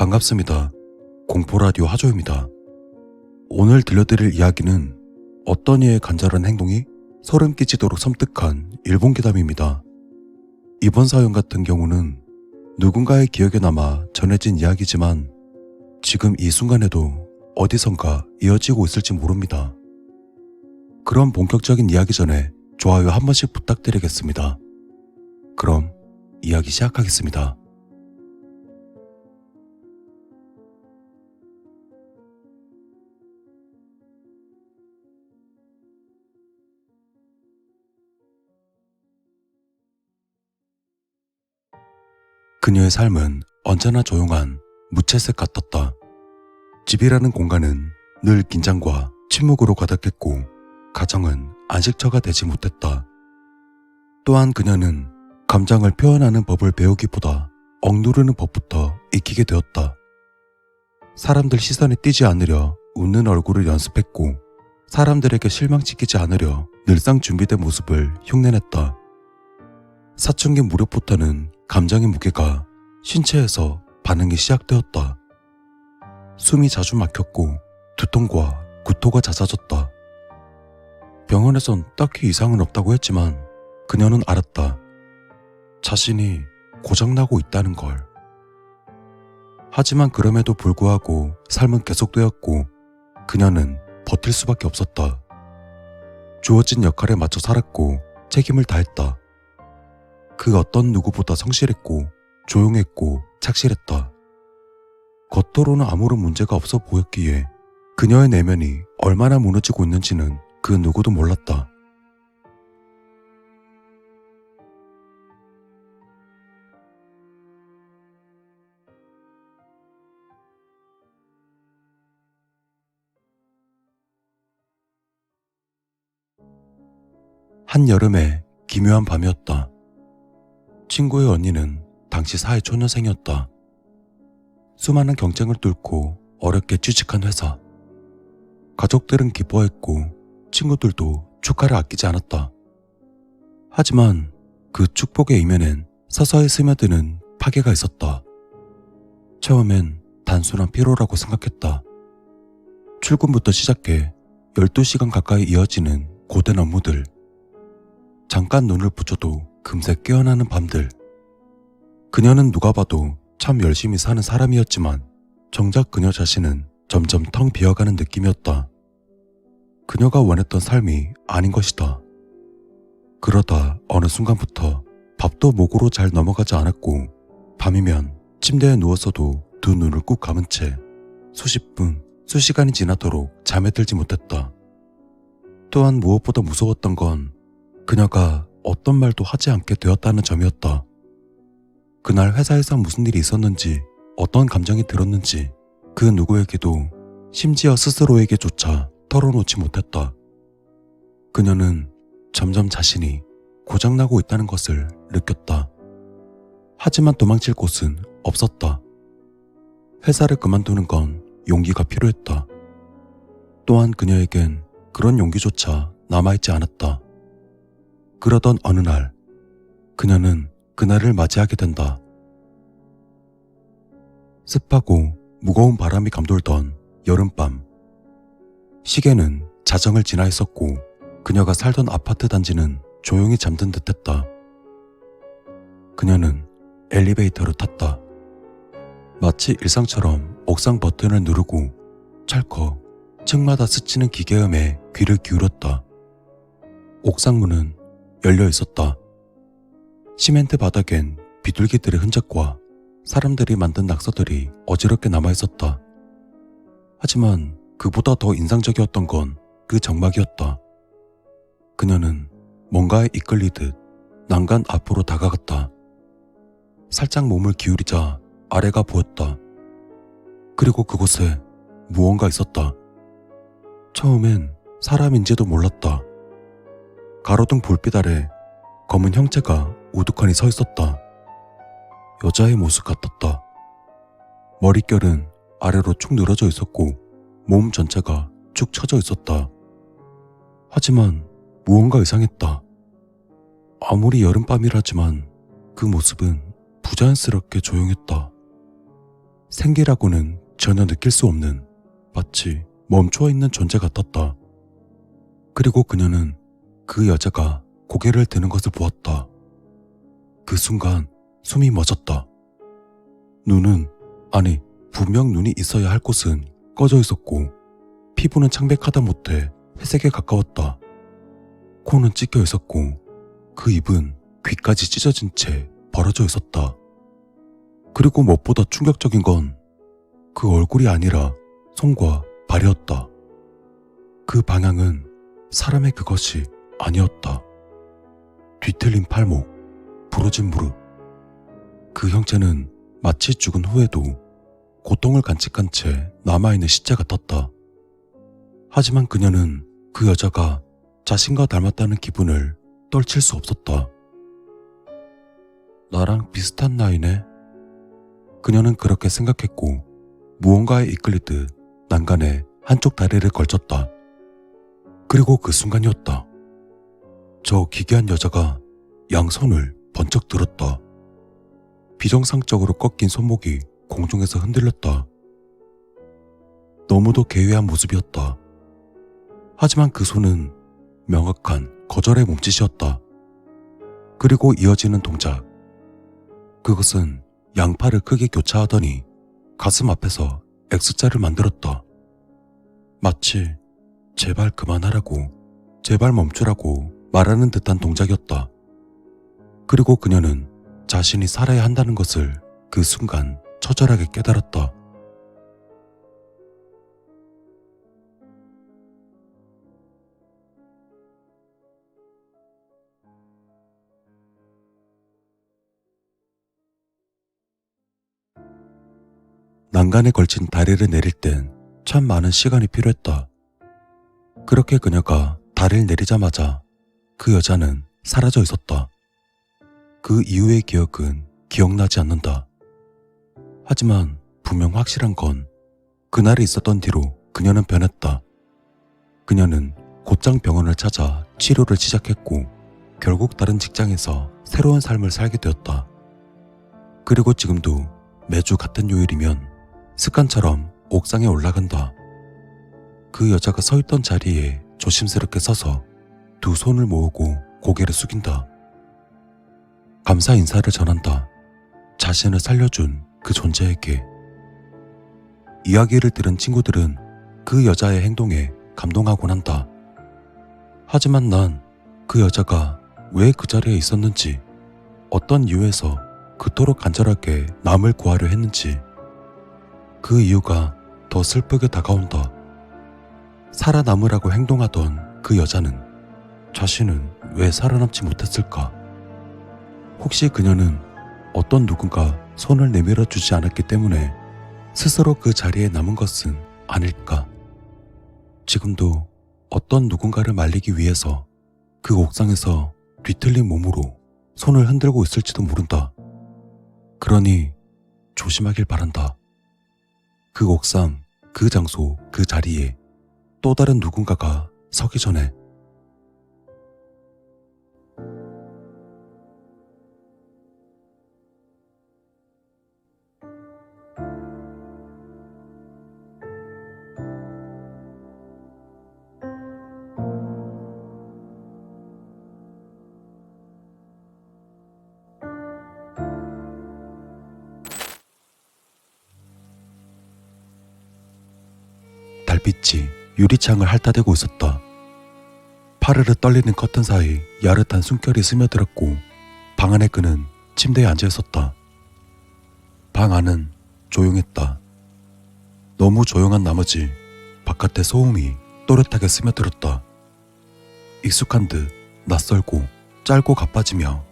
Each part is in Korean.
반갑습니다. 공포라디오 하조입니다. 오늘 들려드릴 이야기는 어떤 이의 간절한 행동이 소름 끼치도록 섬뜩한 일본 괴담입니다. 이번 사연 같은 경우는 누군가의 기억에 남아 전해진 이야기지만 지금 이 순간에도 어디선가 이어지고 있을지 모릅니다. 그럼 본격적인 이야기 전에 좋아요 한 번씩 부탁드리겠습니다. 그럼 이야기 시작하겠습니다. 그녀의 삶은 언제나 조용한 무채색 같았다. 집이라는 공간은 늘 긴장과 침묵으로 가득했고 가정은 안식처가 되지 못했다. 또한 그녀는 감정을 표현하는 법을 배우기보다 억누르는 법부터 익히게 되었다. 사람들 시선에 띄지 않으려 웃는 얼굴을 연습했고 사람들에게 실망시키지 않으려 늘상 준비된 모습을 흉내냈다. 사춘기 무렵부터는 감정의 무게가 신체에서 반응이 시작되었다. 숨이 자주 막혔고 두통과 구토가 잦아졌다. 병원에선 딱히 이상은 없다고 했지만 그녀는 알았다. 자신이 고장나고 있다는 걸. 하지만 그럼에도 불구하고 삶은 계속되었고 그녀는 버틸 수밖에 없었다. 주어진 역할에 맞춰 살았고 책임을 다했다. 그 어떤 누구보다 성실했고 조용했고 착실했다. 겉으로는 아무런 문제가 없어 보였기에 그녀의 내면이 얼마나 무너지고 있는지는 그 누구도 몰랐다. 한여름의 기묘한 밤이었다. 친구의 언니는 당시 사회 초년생이었다. 수많은 경쟁을 뚫고 어렵게 취직한 회사. 가족들은 기뻐했고 친구들도 축하를 아끼지 않았다. 하지만 그 축복의 이면엔 서서히 스며드는 파괴가 있었다. 처음엔 단순한 피로라고 생각했다. 출근부터 시작해 12시간 가까이 이어지는 고된 업무들. 잠깐 눈을 붙여도 금세 깨어나는 밤들. 그녀는 누가 봐도 참 열심히 사는 사람이었지만 정작 그녀 자신은 점점 텅 비어가는 느낌이었다. 그녀가 원했던 삶이 아닌 것이다. 그러다 어느 순간부터 밥도 목으로 잘 넘어가지 않았고 밤이면 침대에 누웠어도 두 눈을 꾹 감은 채 수십 분, 수시간이 지나도록 잠에 들지 못했다. 또한 무엇보다 무서웠던 건 그녀가 어떤 말도 하지 않게 되었다는 점이었다. 그날 회사에서 무슨 일이 있었는지, 어떤 감정이 들었는지 그 누구에게도 심지어 스스로에게조차 털어놓지 못했다. 그녀는 점점 자신이 고장나고 있다는 것을 느꼈다. 하지만 도망칠 곳은 없었다. 회사를 그만두는 건 용기가 필요했다. 또한 그녀에겐 그런 용기조차 남아있지 않았다. 그러던 어느 날 그녀는 그날을 맞이하게 된다. 습하고 무거운 바람이 감돌던 여름밤. 시계는 자정을 지나 있었고 그녀가 살던 아파트 단지는 조용히 잠든 듯했다. 그녀는 엘리베이터를 탔다. 마치 일상처럼 옥상 버튼을 누르고 찰컥 층마다 스치는 기계음에 귀를 기울였다. 옥상 문은 열려 있었다. 시멘트 바닥엔 비둘기들의 흔적과 사람들이 만든 낙서들이 어지럽게 남아 있었다. 하지만 그보다 더 인상적이었던 건 그 정막이었다. 그녀는 뭔가에 이끌리듯 난간 앞으로 다가갔다. 살짝 몸을 기울이자 아래가 보였다. 그리고 그곳에 무언가 있었다. 처음엔 사람인지도 몰랐다. 가로등 불빛 아래 검은 형체가 우두커니 서 있었다. 여자의 모습 같았다. 머릿결은 아래로 축 늘어져 있었고 몸 전체가 축 처져 있었다. 하지만 무언가 이상했다. 아무리 여름밤이라지만 그 모습은 부자연스럽게 조용했다. 생기라고는 전혀 느낄 수 없는 마치 멈춰 있는 존재 같았다. 그리고 그녀는 그 여자가 고개를 드는 것을 보았다. 그 순간 숨이 멎었다. 눈은, 아니 분명 눈이 있어야 할 곳은 꺼져 있었고 피부는 창백하다 못해 회색에 가까웠다. 코는 찢겨 있었고 그 입은 귀까지 찢어진 채 벌어져 있었다. 그리고 무엇보다 충격적인 건 그 얼굴이 아니라 손과 발이었다. 그 방향은 사람의 그것이 아니었다. 뒤틀린 팔목, 부러진 무릎. 그 형체는 마치 죽은 후에도 고통을 간직한 채 남아있는 시체 같았다. 하지만 그녀는 그 여자가 자신과 닮았다는 기분을 떨칠 수 없었다. 나랑 비슷한 나이네. 그녀는 그렇게 생각했고 무언가에 이끌리듯 난간에 한쪽 다리를 걸쳤다. 그리고 그 순간이었다. 저 기괴한 여자가 양손을 번쩍 들었다. 비정상적으로 꺾인 손목이 공중에서 흔들렸다. 너무도 괴이한 모습이었다. 하지만 그 손은 명확한 거절의 몸짓이었다. 그리고 이어지는 동작. 그것은 양팔을 크게 교차하더니 가슴 앞에서 X자를 만들었다. 마치 제발 그만하라고, 제발 멈추라고 말하는 듯한 동작이었다. 그리고 그녀는 자신이 살아야 한다는 것을 그 순간 처절하게 깨달았다. 난간에 걸친 다리를 내릴 땐 참 많은 시간이 필요했다. 그렇게 그녀가 다리를 내리자마자 그 여자는 사라져 있었다. 그 이후의 기억은 기억나지 않는다. 하지만 분명 확실한 건 그날이 있었던 뒤로 그녀는 변했다. 그녀는 곧장 병원을 찾아 치료를 시작했고 결국 다른 직장에서 새로운 삶을 살게 되었다. 그리고 지금도 매주 같은 요일이면 습관처럼 옥상에 올라간다. 그 여자가 서 있던 자리에 조심스럽게 서서 두 손을 모으고 고개를 숙인다. 감사 인사를 전한다. 자신을 살려준 그 존재에게. 이야기를 들은 친구들은 그 여자의 행동에 감동하곤 한다. 하지만 난 그 여자가 왜 그 자리에 있었는지, 어떤 이유에서 그토록 간절하게 남을 구하려 했는지, 그 이유가 더 슬프게 다가온다. 살아남으라고 행동하던 그 여자는 자신은 왜 살아남지 못했을까? 혹시 그녀는 어떤 누군가 손을 내밀어 주지 않았기 때문에 스스로 그 자리에 남은 것은 아닐까? 지금도 어떤 누군가를 말리기 위해서 그 옥상에서 뒤틀린 몸으로 손을 흔들고 있을지도 모른다. 그러니 조심하길 바란다. 그 옥상, 그 장소, 그 자리에 또 다른 누군가가 서기 전에. 달빛이 유리창을 핥아대고 있었다. 파르르 떨리는 커튼 사이 야릇한 숨결이 스며들었고 방 안에 그는 침대에 앉아 있었다. 방 안은 조용했다. 너무 조용한 나머지 바깥의 소음이 또렷하게 스며들었다. 익숙한 듯 낯설고 짧고 가빠지며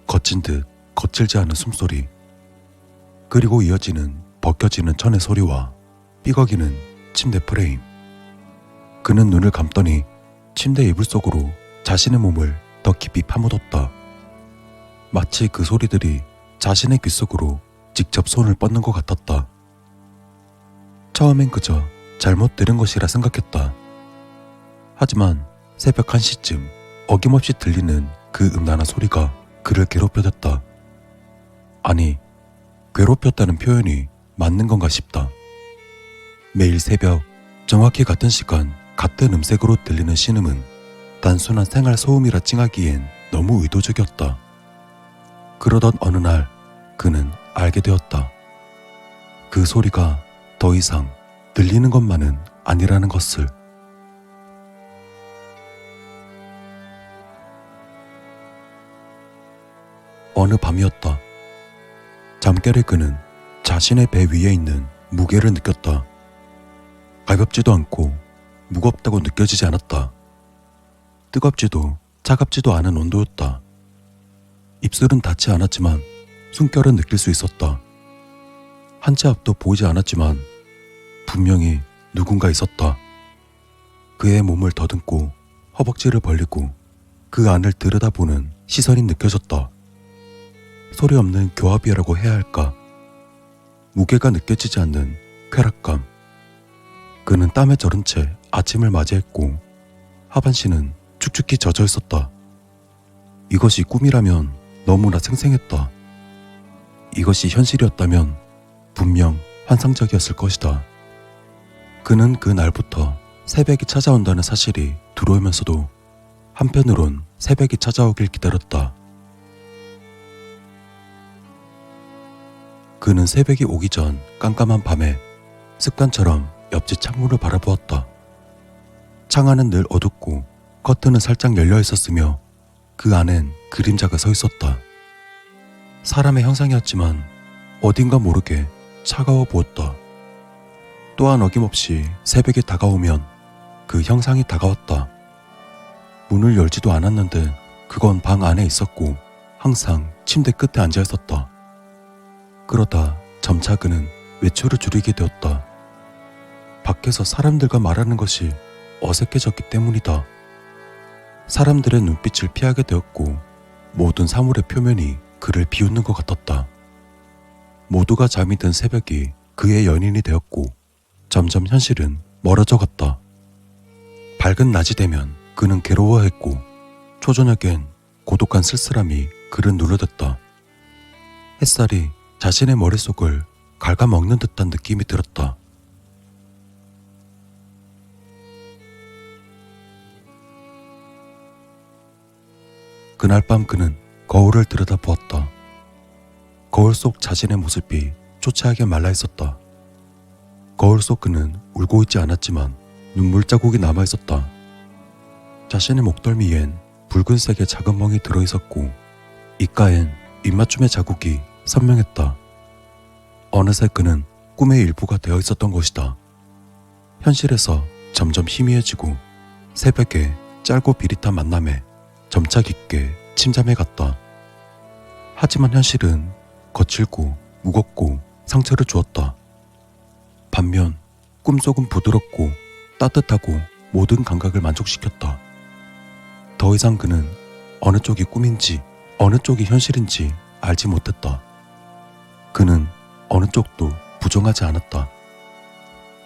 거친 듯 거칠지 않은 숨소리, 그리고 이어지는 벗겨지는 천의 소리와 삐걱이는 침대 프레임. 그는 눈을 감더니 침대 이불 속으로 자신의 몸을 더 깊이 파묻었다. 마치 그 소리들이 자신의 귀 속으로 직접 손을 뻗는 것 같았다. 처음엔 그저 잘못 들은 것이라 생각했다. 하지만 새벽 1시쯤 어김없이 들리는 그 음란한 소리가 그를 괴롭혀댔다. 아니, 괴롭혔다는 표현이 맞는 건가 싶다. 매일 새벽 정확히 같은 시간 같은 음색으로 들리는 신음은 단순한 생활 소음이라 칭하기엔 너무 의도적이었다. 그러던 어느 날 그는 알게 되었다. 그 소리가 더 이상 들리는 것만은 아니라는 것을. 어느 밤이었다. 잠결에 그는 자신의 배 위에 있는 무게를 느꼈다. 가볍지도 않고 무겁다고 느껴지지 않았다. 뜨겁지도 차갑지도 않은 온도였다. 입술은 닿지 않았지만 숨결은 느낄 수 있었다. 한 치 앞도 보이지 않았지만 분명히 누군가 있었다. 그의 몸을 더듬고 허벅지를 벌리고 그 안을 들여다보는 시선이 느껴졌다. 소리 없는 교합이라고 해야 할까? 무게가 느껴지지 않는 쾌락감. 그는 땀에 절은 채 아침을 맞이했고 하반신은 축축히 젖어 있었다. 이것이 꿈이라면 너무나 생생했다. 이것이 현실이었다면 분명 환상적이었을 것이다. 그는 그 날부터 새벽이 찾아온다는 사실이 두려우면서도 한편으론 새벽이 찾아오길 기다렸다. 그는 새벽이 오기 전 깜깜한 밤에 습관처럼 옆집 창문을 바라보았다. 창안은 늘 어둡고 커튼은 살짝 열려 있었으며 그 안엔 그림자가 서 있었다. 사람의 형상이었지만 어딘가 모르게 차가워 보였다. 또한 어김없이 새벽이 다가오면 그 형상이 다가왔다. 문을 열지도 않았는데 그건 방 안에 있었고 항상 침대 끝에 앉아 있었다. 그러다 점차 그는 외출을 줄이게 되었다. 밖에서 사람들과 말하는 것이 어색해졌기 때문이다. 사람들의 눈빛을 피하게 되었고 모든 사물의 표면이 그를 비웃는 것 같았다. 모두가 잠이 든 새벽이 그의 연인이 되었고 점점 현실은 멀어져 갔다. 밝은 낮이 되면 그는 괴로워했고 초저녁엔 고독한 쓸쓸함이 그를 눌러댔다. 햇살이 자신의 머릿속을 갉아먹는 듯한 느낌이 들었다. 그날 밤 그는 거울을 들여다보았다. 거울 속 자신의 모습이 초췌하게 말라있었다. 거울 속 그는 울고 있지 않았지만 눈물 자국이 남아있었다. 자신의 목덜미엔 붉은색의 작은 멍이 들어있었고 입가엔 입맞춤의 자국이 선명했다. 어느새 그는 꿈의 일부가 되어 있었던 것이다. 현실에서 점점 희미해지고 새벽에 짧고 비릿한 만남에 점차 깊게 침잠해 갔다. 하지만 현실은 거칠고 무겁고 상처를 주었다. 반면 꿈속은 부드럽고 따뜻하고 모든 감각을 만족시켰다. 더 이상 그는 어느 쪽이 꿈인지 어느 쪽이 현실인지 알지 못했다. 그는 어느 쪽도 부정하지 않았다.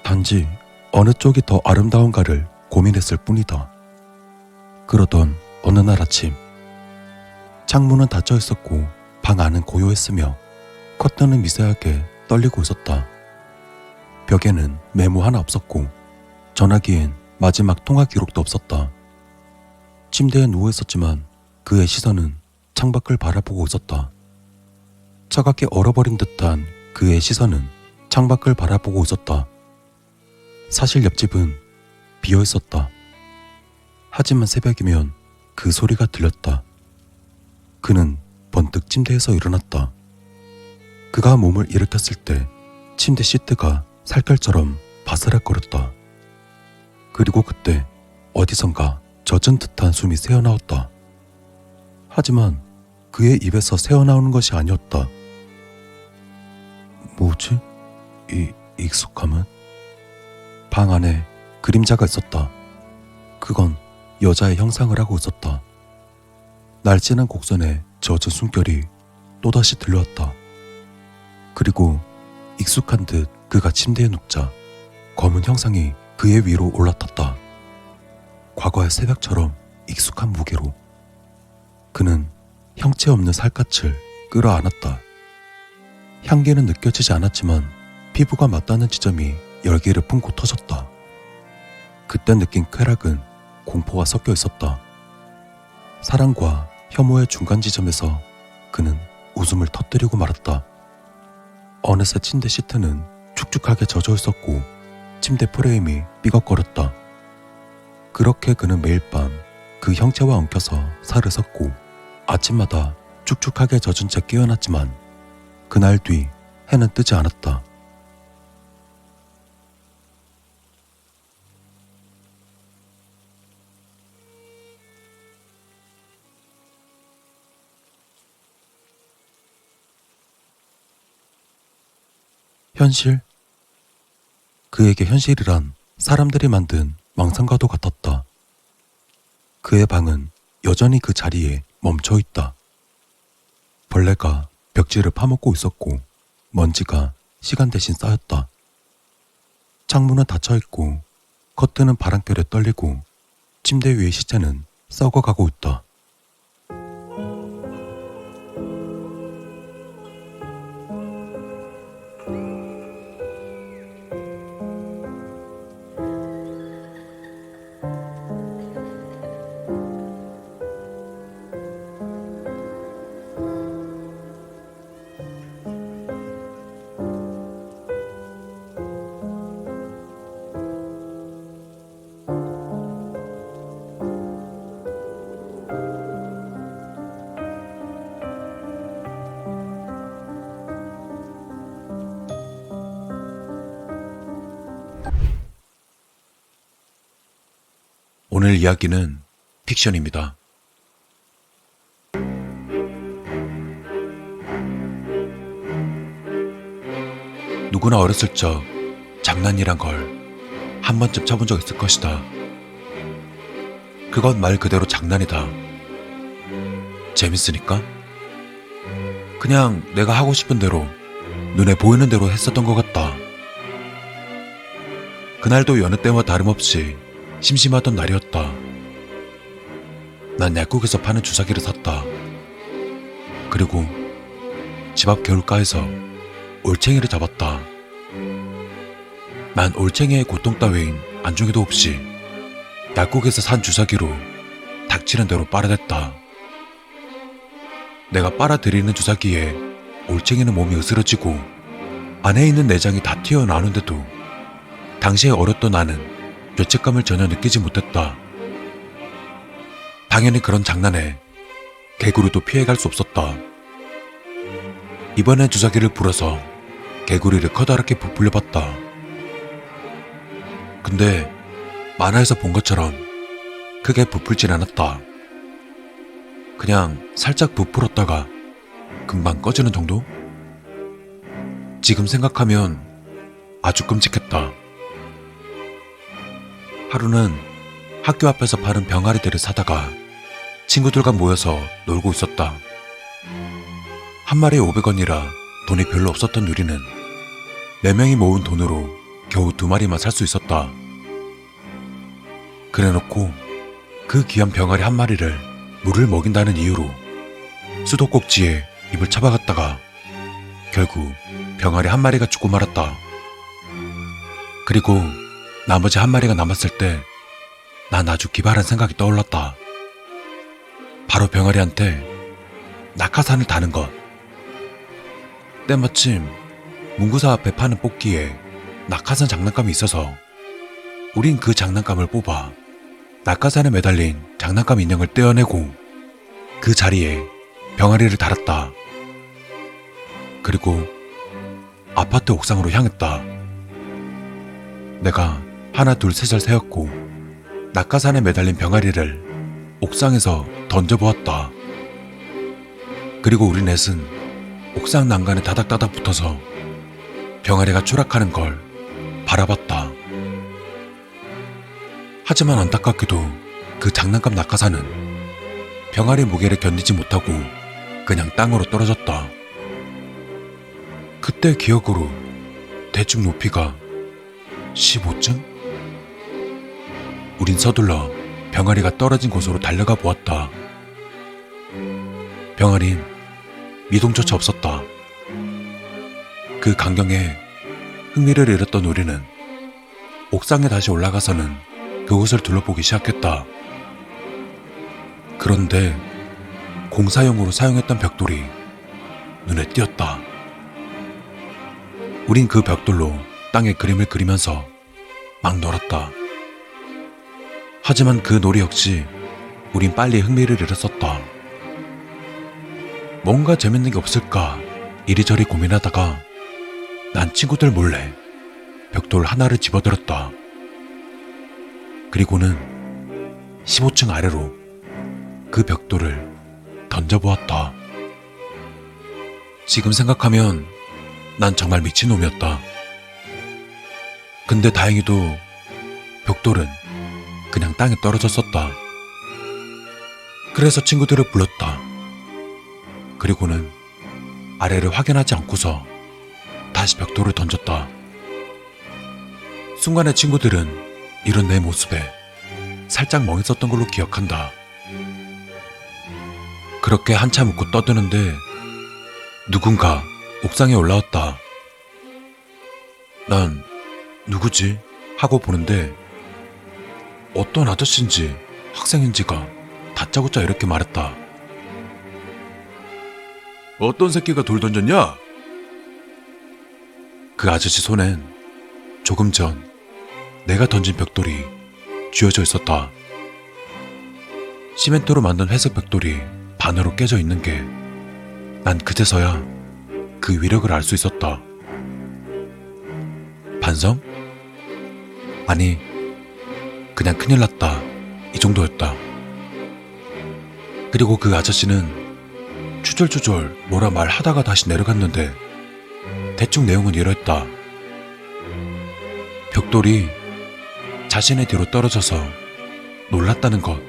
단지 어느 쪽이 더 아름다운가를 고민했을 뿐이다. 그러던 어느 날 아침, 창문은 닫혀 있었고 방 안은 고요했으며 커튼은 미세하게 떨리고 있었다. 벽에는 메모 하나 없었고 전화기엔 마지막 통화 기록도 없었다. 침대에 누워 있었지만 그의 시선은 창밖을 바라보고 있었다. 차갑게 얼어버린 듯한 그의 시선은 창밖을 바라보고 있었다. 사실 옆집은 비어 있었다. 하지만 새벽이면 그 소리가 들렸다. 그는 번뜩 침대에서 일어났다. 그가 몸을 일으켰을 때 침대 시트가 살결처럼 바스락거렸다. 그리고 그때 어디선가 젖은 듯한 숨이 새어나왔다. 하지만 그의 입에서 새어나오는 것이 아니었다. 뭐지? 이 익숙함은? 방 안에 그림자가 있었다. 그건 여자의 형상을 하고 있었다. 날씬한 곡선에 젖은 숨결이 또다시 들려왔다. 그리고 익숙한 듯 그가 침대에 눕자 검은 형상이 그의 위로 올라탔다. 과거의 새벽처럼 익숙한 무게로. 그는 형체 없는 살갗을 끌어안았다. 향기는 느껴지지 않았지만 피부가 맞닿는 지점이 열기를 품고 터졌다. 그때 느낀 쾌락은 공포와 섞여 있었다. 사랑과 혐오의 중간 지점에서 그는 웃음을 터뜨리고 말았다. 어느새 침대 시트는 축축하게 젖어 있었고 침대 프레임이 삐걱거렸다. 그렇게 그는 매일 밤 그 형체와 엉켜서 살을 섰고 아침마다 축축하게 젖은 채 깨어났지만 그날 뒤 해는 뜨지 않았다. 현실? 그에게 현실이란 사람들이 만든 망상과도 같았다. 그의 방은 여전히 그 자리에 멈춰 있다. 벌레가 벽지를 파먹고 있었고 먼지가 시간 대신 쌓였다. 창문은 닫혀 있고 커튼은 바람결에 떨리고 침대 위의 시체는 썩어가고 있다. 오늘 이야기는 픽션입니다. 누구나 어렸을 적 장난이란 걸 한 번쯤 쳐본 적 있을 것이다. 그건 말 그대로 장난이다. 재밌으니까? 그냥 내가 하고 싶은 대로 눈에 보이는 대로 했었던 것 같다. 그날도 여느 때와 다름없이 심심하던 날이었다. 난 약국에서 파는 주사기를 샀다. 그리고 집 앞 개울가에서 올챙이를 잡았다. 난 올챙이의 고통 따윈 안중에도 없이 약국에서 산 주사기로 닥치는 대로 빨아댔다. 내가 빨아들이는 주사기에 올챙이는 몸이 으스러지고 안에 있는 내장이 다 튀어나오는데도 당시에 어렸던 나는 죄책감을 전혀 느끼지 못했다. 당연히 그런 장난에 개구리도 피해갈 수 없었다. 이번엔 주사기를 불어서 개구리를 커다랗게 부풀려봤다. 근데 만화에서 본 것처럼 크게 부풀진 않았다. 그냥 살짝 부풀었다가 금방 꺼지는 정도? 지금 생각하면 아주 끔찍했다. 하루는 학교 앞에서 파는 병아리들을 사다가 친구들과 모여서 놀고 있었다. 한 마리에 500원이라 돈이 별로 없었던 우리는 4명이 모은 돈으로 겨우 2마리만 살 수 있었다. 그래놓고 그 귀한 병아리 한 마리를 물을 먹인다는 이유로 수도꼭지에 입을 처박았다가 결국 병아리 한 마리가 죽고 말았다. 그리고 나머지 한 마리가 남았을 때 난 아주 기발한 생각이 떠올랐다. 바로 병아리한테 낙하산을 다는 것. 때마침 문구사 앞에 파는 뽑기에 낙하산 장난감이 있어서 우린 그 장난감을 뽑아 낙하산에 매달린 장난감 인형을 떼어내고 그 자리에 병아리를 달았다. 그리고 아파트 옥상으로 향했다. 내가 하나 둘 셋을 세었고 낙하산에 매달린 병아리를 옥상에서 던져보았다. 그리고 우리 넷은 옥상 난간에 다닥다닥 붙어서 병아리가 추락하는 걸 바라봤다. 하지만 안타깝게도 그 장난감 낙하산은 병아리 무게를 견디지 못하고 그냥 땅으로 떨어졌다. 그때 기억으로 대충 높이가 15층? 우린 서둘러 병아리가 떨어진 곳으로 달려가 보았다. 병아린 미동조차 없었다. 그 강경에 흥미를 잃었던 우리는 옥상에 다시 올라가서는 그곳을 둘러보기 시작했다. 그런데 공사용으로 사용했던 벽돌이 눈에 띄었다. 우린 그 벽돌로 땅에 그림을 그리면서 막 놀았다. 하지만 그 놀이 역시 우린 빨리 흥미를 잃었었다. 뭔가 재밌는 게 없을까 이리저리 고민하다가 난 친구들 몰래 벽돌 하나를 집어들었다. 그리고는 15층 아래로 그 벽돌을 던져보았다. 지금 생각하면 난 정말 미친놈이었다. 근데 다행히도 벽돌은 그냥 땅에 떨어졌었다. 그래서 친구들을 불렀다. 그리고는 아래를 확인하지 않고서 다시 벽돌을 던졌다. 순간에 친구들은 이런 내 모습에 살짝 멍했었던 걸로 기억한다. 그렇게 한참 웃고 떠드는데 누군가 옥상에 올라왔다. 난 누구지? 하고 보는데 어떤 아저씨인지 학생인지가 다짜고짜 이렇게 말했다. 어떤 새끼가 돌 던졌냐? 그 아저씨 손엔 조금 전 내가 던진 벽돌이 쥐어져 있었다. 시멘트로 만든 회색 벽돌이 반으로 깨져 있는 게 난 그제서야 그 위력을 알 수 있었다. 반성? 아니, 그냥 큰일 났다. 이 정도였다. 그리고 그 아저씨는 추절추절 뭐라 말하다가 다시 내려갔는데 대충 내용은 이랬다. 벽돌이 자신의 뒤로 떨어져서 놀랐다는 것.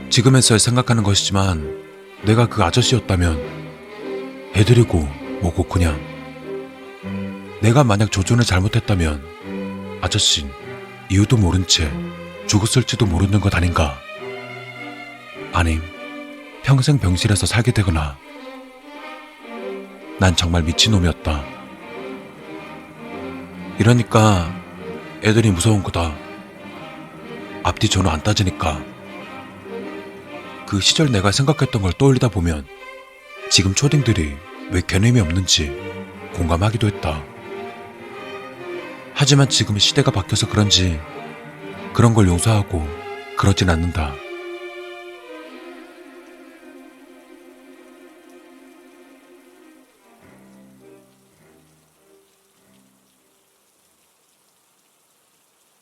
지금에서야 생각하는 것이지만 내가 그 아저씨였다면 애들이고 뭐고 그냥 내가 만약 조준을 잘못했다면 아저씨는 이유도 모른 채 죽었을지도 모르는 것 아닌가. 아님 평생 병실에서 살게 되거나. 난 정말 미친놈이었다. 이러니까 애들이 무서운 거다. 앞뒤 전후 안 따지니까. 그 시절 내가 생각했던 걸 떠올리다 보면 지금 초딩들이 왜 개념이 없는지 공감하기도 했다. 하지만 지금 시대가 바뀌어서 그런지 그런 걸 용서하고 그러진 않는다.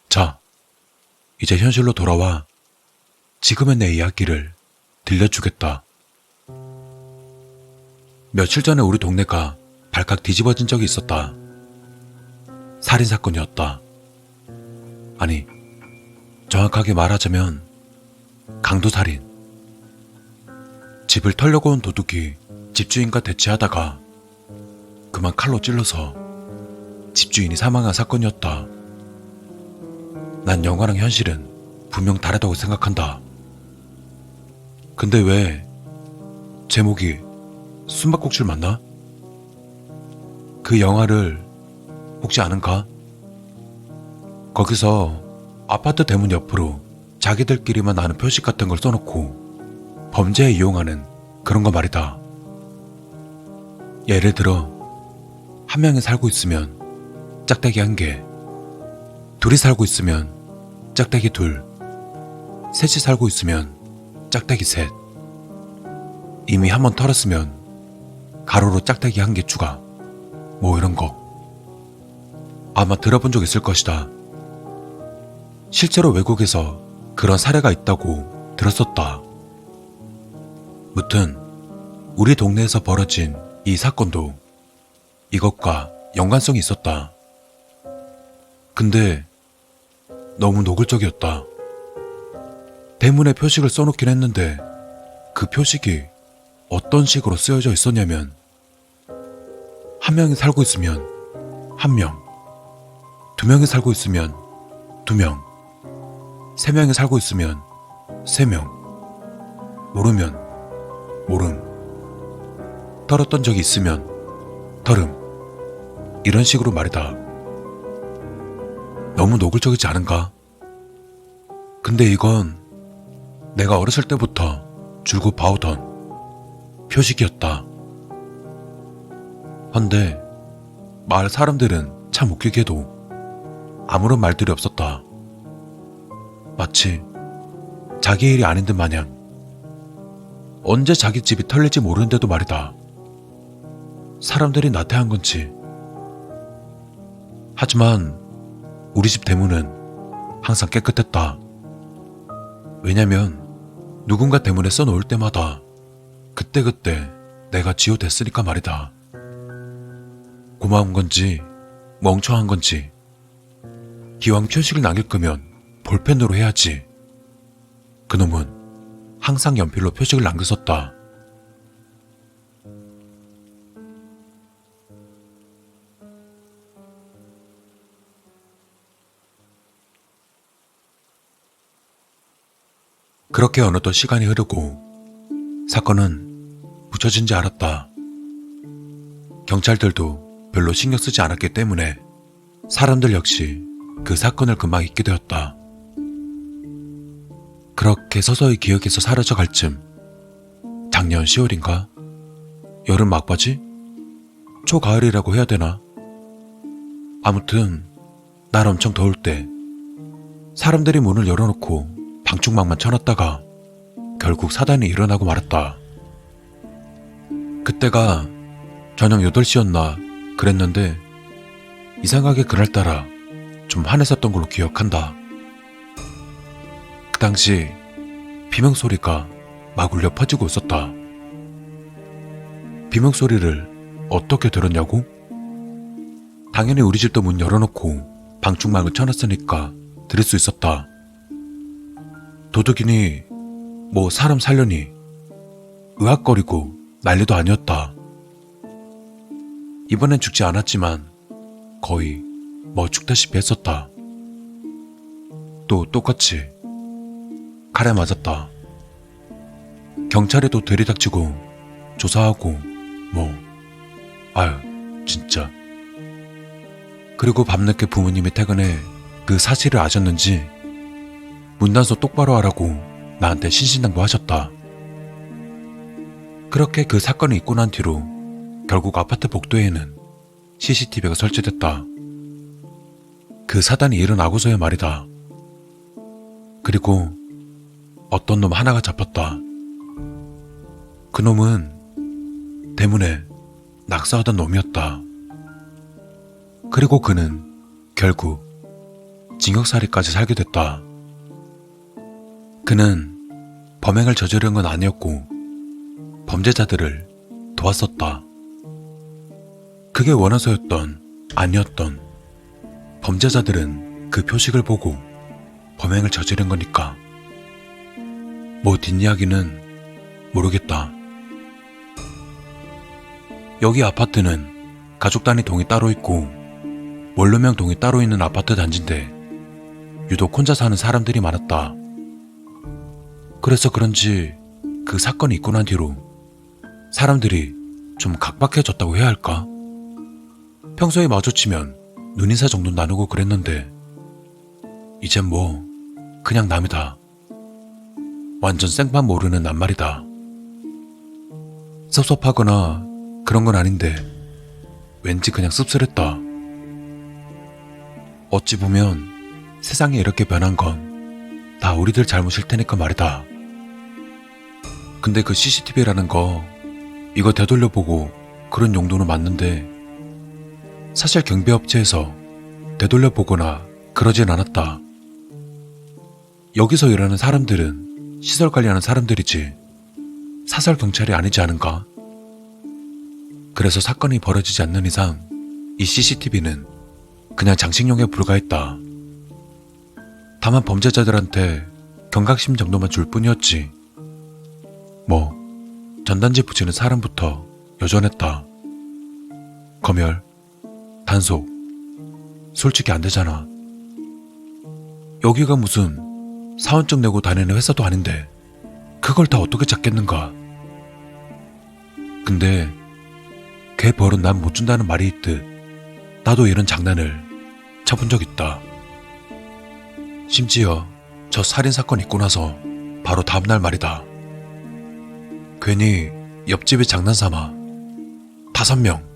자, 이제 현실로 돌아와 지금의 내 이야기를 들려주겠다. 며칠 전에 우리 동네가 발칵 뒤집어진 적이 있었다. 살인사건이었다. 아니, 정확하게 말하자면 강도살인. 집을 털려고 온 도둑이 집주인과 대치하다가 그만 칼로 찔러서 집주인이 사망한 사건이었다. 난 영화랑 현실은 분명 다르다고 생각한다. 근데 왜 제목이 숨바꼭질 맞나? 그 영화를 혹시 아는가? 거기서 아파트 대문 옆으로 자기들끼리만 아는 표식 같은 걸 써놓고 범죄에 이용하는 그런 거 말이다. 예를 들어 한 명이 살고 있으면 짝대기 1개, 둘이 살고 있으면 짝대기 2, 셋이 살고 있으면 짝대기 3. 이미 한번 털었으면 가로로 짝대기 1개 추가. 뭐 이런 거. 아마 들어본 적 있을 것이다. 실제로 외국에서 그런 사례가 있다고 들었었다. 무튼 우리 동네에서 벌어진 이 사건도 이것과 연관성이 있었다. 근데 너무 노골적이었다. 대문에 표식을 써놓긴 했는데 그 표식이 어떤 식으로 쓰여져 있었냐면 한 명이 살고 있으면 한 명, 두 명이 살고 있으면 두 명, 세 명이 살고 있으면 세 명, 모르면 모름, 털었던 적이 있으면 털음, 이런 식으로 말이다. 너무 노골적이지 않은가? 근데 이건 내가 어렸을 때부터 줄곧 봐오던 표식이었다. 헌데 마을 사람들은 참 웃기게도 아무런 말들이 없었다. 마치 자기 일이 아닌 듯 마냥 언제 자기 집이 털릴지 모르는데도 말이다. 사람들이 나태한 건지. 하지만 우리 집 대문은 항상 깨끗했다. 왜냐면 누군가 대문에 써놓을 때마다 그때그때 내가 지워댔으니까 말이다. 고마운 건지 멍청한 건지 기왕 표식을 남길 거면 볼펜으로 해야지. 그놈은 항상 연필로 표식을 남겼었다. 그렇게 어느덧 시간이 흐르고 사건은 붙여진 지 알았다. 경찰들도 별로 신경 쓰지 않았기 때문에 사람들 역시 그 사건을 금방 잊게 되었다. 그렇게 서서히 기억에서 사라져갈 쯤 작년 10월인가? 여름 막바지? 초가을이라고 해야 되나? 아무튼 날 엄청 더울 때 사람들이 문을 열어놓고 방충망만 쳐놨다가 결국 사단이 일어나고 말았다. 그때가 저녁 8시였나 그랬는데 이상하게 그날따라 좀 환했었던 걸로 기억한다. 그 당시 비명소리가 막 울려 퍼지고 있었다. 비명소리를 어떻게 들었냐고? 당연히 우리 집도 문 열어놓고 방충망을 쳐놨으니까 들을 수 있었다. 도둑이니 뭐 사람 살려니 으악거리고 난리도 아니었다. 이번엔 죽지 않았지만 거의 뭐 죽다시피 했었다. 또 똑같이 칼에 맞았다. 경찰에도 들이닥치고 조사하고 뭐 아유 진짜. 그리고 밤늦게 부모님이 퇴근해 그 사실을 아셨는지 문단속 똑바로 하라고 나한테 신신당부하셨다. 그렇게 그 사건이 있고 난 뒤로 결국 아파트 복도에는 CCTV가 설치됐다. 그 사단이 일어나고서야 말이다. 그리고 어떤 놈 하나가 잡혔다. 그 놈은 대문에 낙서하던 놈이었다. 그리고 그는 결국 징역살이까지 살게 됐다. 그는 범행을 저지른 건 아니었고 범죄자들을 도왔었다. 그게 원해서였던 아니었던 범죄자들은 그 표식을 보고 범행을 저지른 거니까. 뭐 뒷이야기는 모르겠다. 여기 아파트는 가족 단위 동이 따로 있고 원룸형 동이 따로 있는 아파트 단지인데 유독 혼자 사는 사람들이 많았다. 그래서 그런지 그 사건이 있고 난 뒤로 사람들이 좀 각박해졌다고 해야 할까? 평소에 마주치면 눈인사 정도 나누고 그랬는데 이젠 뭐 그냥 남이다. 완전 생판 모르는 낱말이다. 섭섭하거나 그런 건 아닌데 왠지 그냥 씁쓸했다. 어찌 보면 세상이 이렇게 변한 건 다 우리들 잘못일 테니까 말이다. 근데 그 CCTV라는 거 이거 되돌려보고 그런 용도는 맞는데 사실 경비업체에서 되돌려보거나 그러진 않았다. 여기서 일하는 사람들은 시설 관리하는 사람들이지 사설 경찰이 아니지 않은가? 그래서 사건이 벌어지지 않는 이상 이 CCTV는 그냥 장식용에 불과했다. 다만 범죄자들한테 경각심 정도만 줄 뿐이었지. 뭐 전단지 붙이는 사람부터 여전했다. 검열, 단속, 솔직히 안 되잖아. 여기가 무슨 사원증 내고 다니는 회사도 아닌데 그걸 다 어떻게 찾겠는가. 근데 걔 벌은 난 못 준다는 말이 있듯 나도 이런 장난을 쳐본 적 있다. 심지어 저 살인사건 있고 나서 바로 다음날 말이다. 괜히 옆집에 장난삼아 5명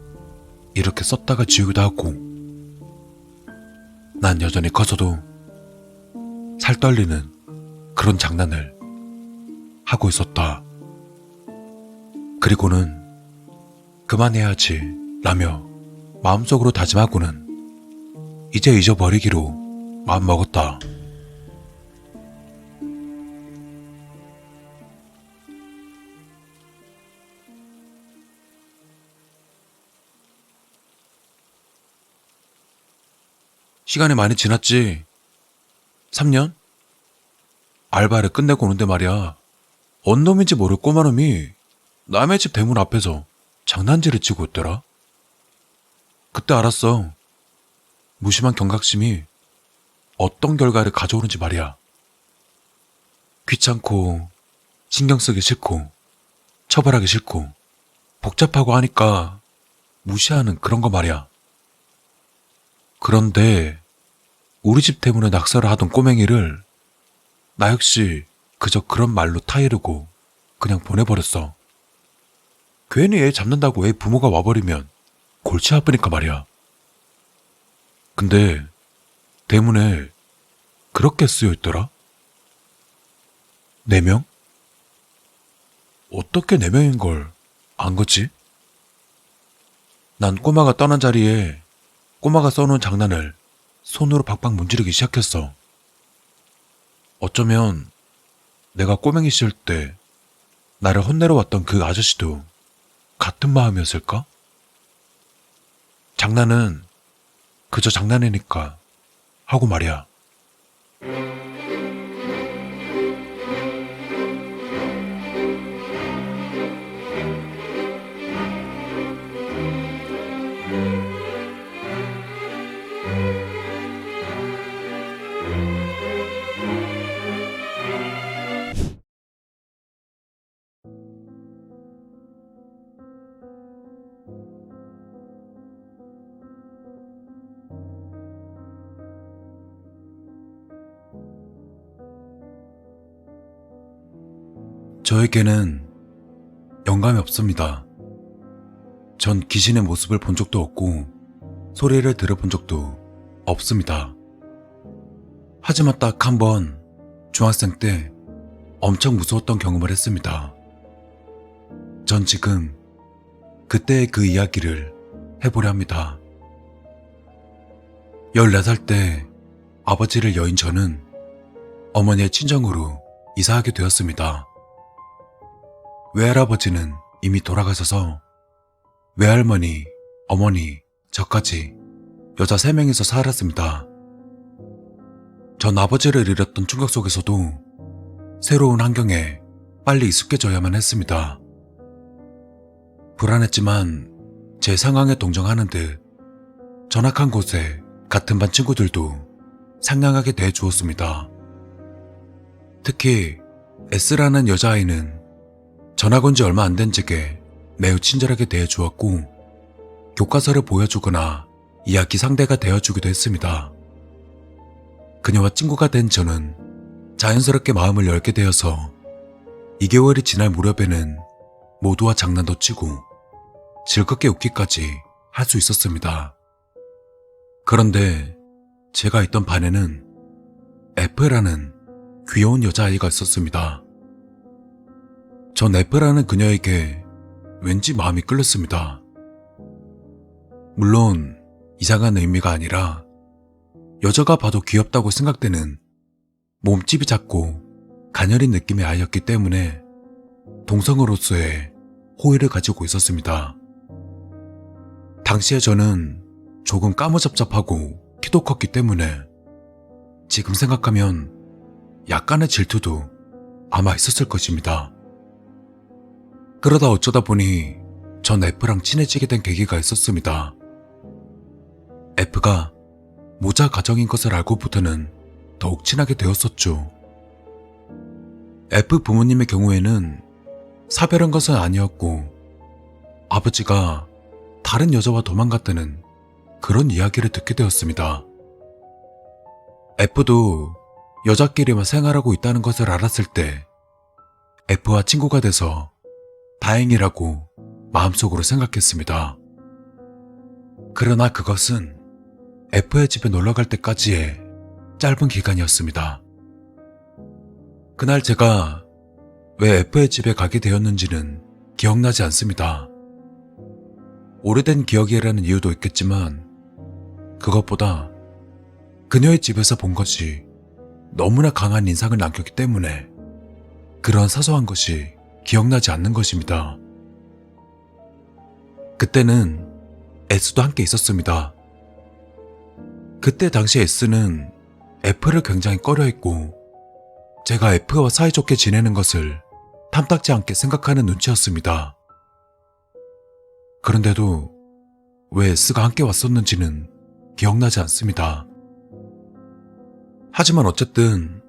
이렇게 썼다가 지우기도 하고, 난 여전히 커서도 살 떨리는 그런 장난을 하고 있었다. 그리고는 그만해야지 라며 마음속으로 다짐하고는 이제 잊어버리기로 마음먹었다. 시간이 많이 지났지. 3년? 알바를 끝내고 오는데 말이야, 언 놈인지 모를 꼬마놈이 남의 집 대문 앞에서 장난질을 치고 있더라. 그때 알았어. 무심한 경각심이 어떤 결과를 가져오는지 말이야. 귀찮고 신경 쓰기 싫고 처벌하기 싫고 복잡하고 하니까 무시하는 그런 거 말이야. 그런데 우리 집 대문에 낙서를 하던 꼬맹이를 나 역시 그저 그런 말로 타이르고 그냥 보내버렸어. 괜히 애 잡는다고 애 부모가 와버리면 골치 아프니까 말이야. 근데 대문에 그렇게 쓰여있더라? 4명? 어떻게 4명인 걸 안 거지? 난 꼬마가 떠난 자리에 꼬마가 써놓은 장난을 손으로 박박 문지르기 시작했어. 어쩌면 내가 꼬맹이 시절 때 나를 혼내러 왔던 그 아저씨도 같은 마음이었을까? 장난은 그저 장난이니까 하고 말이야. 저에게는 영감이 없습니다. 전 귀신의 모습을 본 적도 없고 소리를 들어본 적도 없습니다. 하지만 딱 한 번 중학생 때 엄청 무서웠던 경험을 했습니다. 전 지금 그때의 그 이야기를 해보려 합니다. 14살 때 아버지를 여인 저는 어머니의 친정으로 이사하게 되었습니다. 외할아버지는 이미 돌아가셔서 외할머니, 어머니, 저까지 여자 3명이서 살았습니다. 전 아버지를 잃었던 충격 속에서도 새로운 환경에 빨리 익숙해져야만 했습니다. 불안했지만 제 상황에 동정하는 듯 전학한 곳에 같은 반 친구들도 상냥하게 대해주었습니다. 특히 S라는 여자아이는 전학 온 지 얼마 안 된 제게 매우 친절하게 대해주었고 교과서를 보여주거나 이야기 상대가 되어주기도 했습니다. 그녀와 친구가 된 저는 자연스럽게 마음을 열게 되어서 2개월이 지날 무렵에는 모두와 장난도 치고 즐겁게 웃기까지 할 수 있었습니다. 그런데 제가 있던 반에는 F라는 귀여운 여자아이가 있었습니다. 전 F라는 그녀에게 왠지 마음이 끌렸습니다. 물론 이상한 의미가 아니라 여자가 봐도 귀엽다고 생각되는 몸집이 작고 가녀린 느낌의 아이였기 때문에 동성으로서의 호의를 가지고 있었습니다. 당시에 저는 조금 까무잡잡하고 키도 컸기 때문에 지금 생각하면 약간의 질투도 아마 있었을 것입니다. 그러다 어쩌다 보니 전 F랑 친해지게 된 계기가 있었습니다. F가 모자 가정인 것을 알고부터는 더욱 친하게 되었었죠. F 부모님의 경우에는 사별한 것은 아니었고 아버지가 다른 여자와 도망갔다는 그런 이야기를 듣게 되었습니다. F도 여자끼리만 생활하고 있다는 것을 알았을 때 F와 친구가 돼서 다행이라고 마음속으로 생각했습니다. 그러나 그것은 F의 집에 놀러갈 때까지의 짧은 기간이었습니다. 그날 제가 왜 F의 집에 가게 되었는지는 기억나지 않습니다. 오래된 기억이라는 이유도 있겠지만 그것보다 그녀의 집에서 본 것이 너무나 강한 인상을 남겼기 때문에 그런 사소한 것이 기억나지 않는 것입니다. 그때는 S도 함께 있었습니다. 그때 당시 S는 F를 굉장히 꺼려했고 제가 F와 사이좋게 지내는 것을 탐탁지 않게 생각하는 눈치였습니다. 그런데도 왜 S가 함께 왔었는지는 기억나지 않습니다. 하지만 어쨌든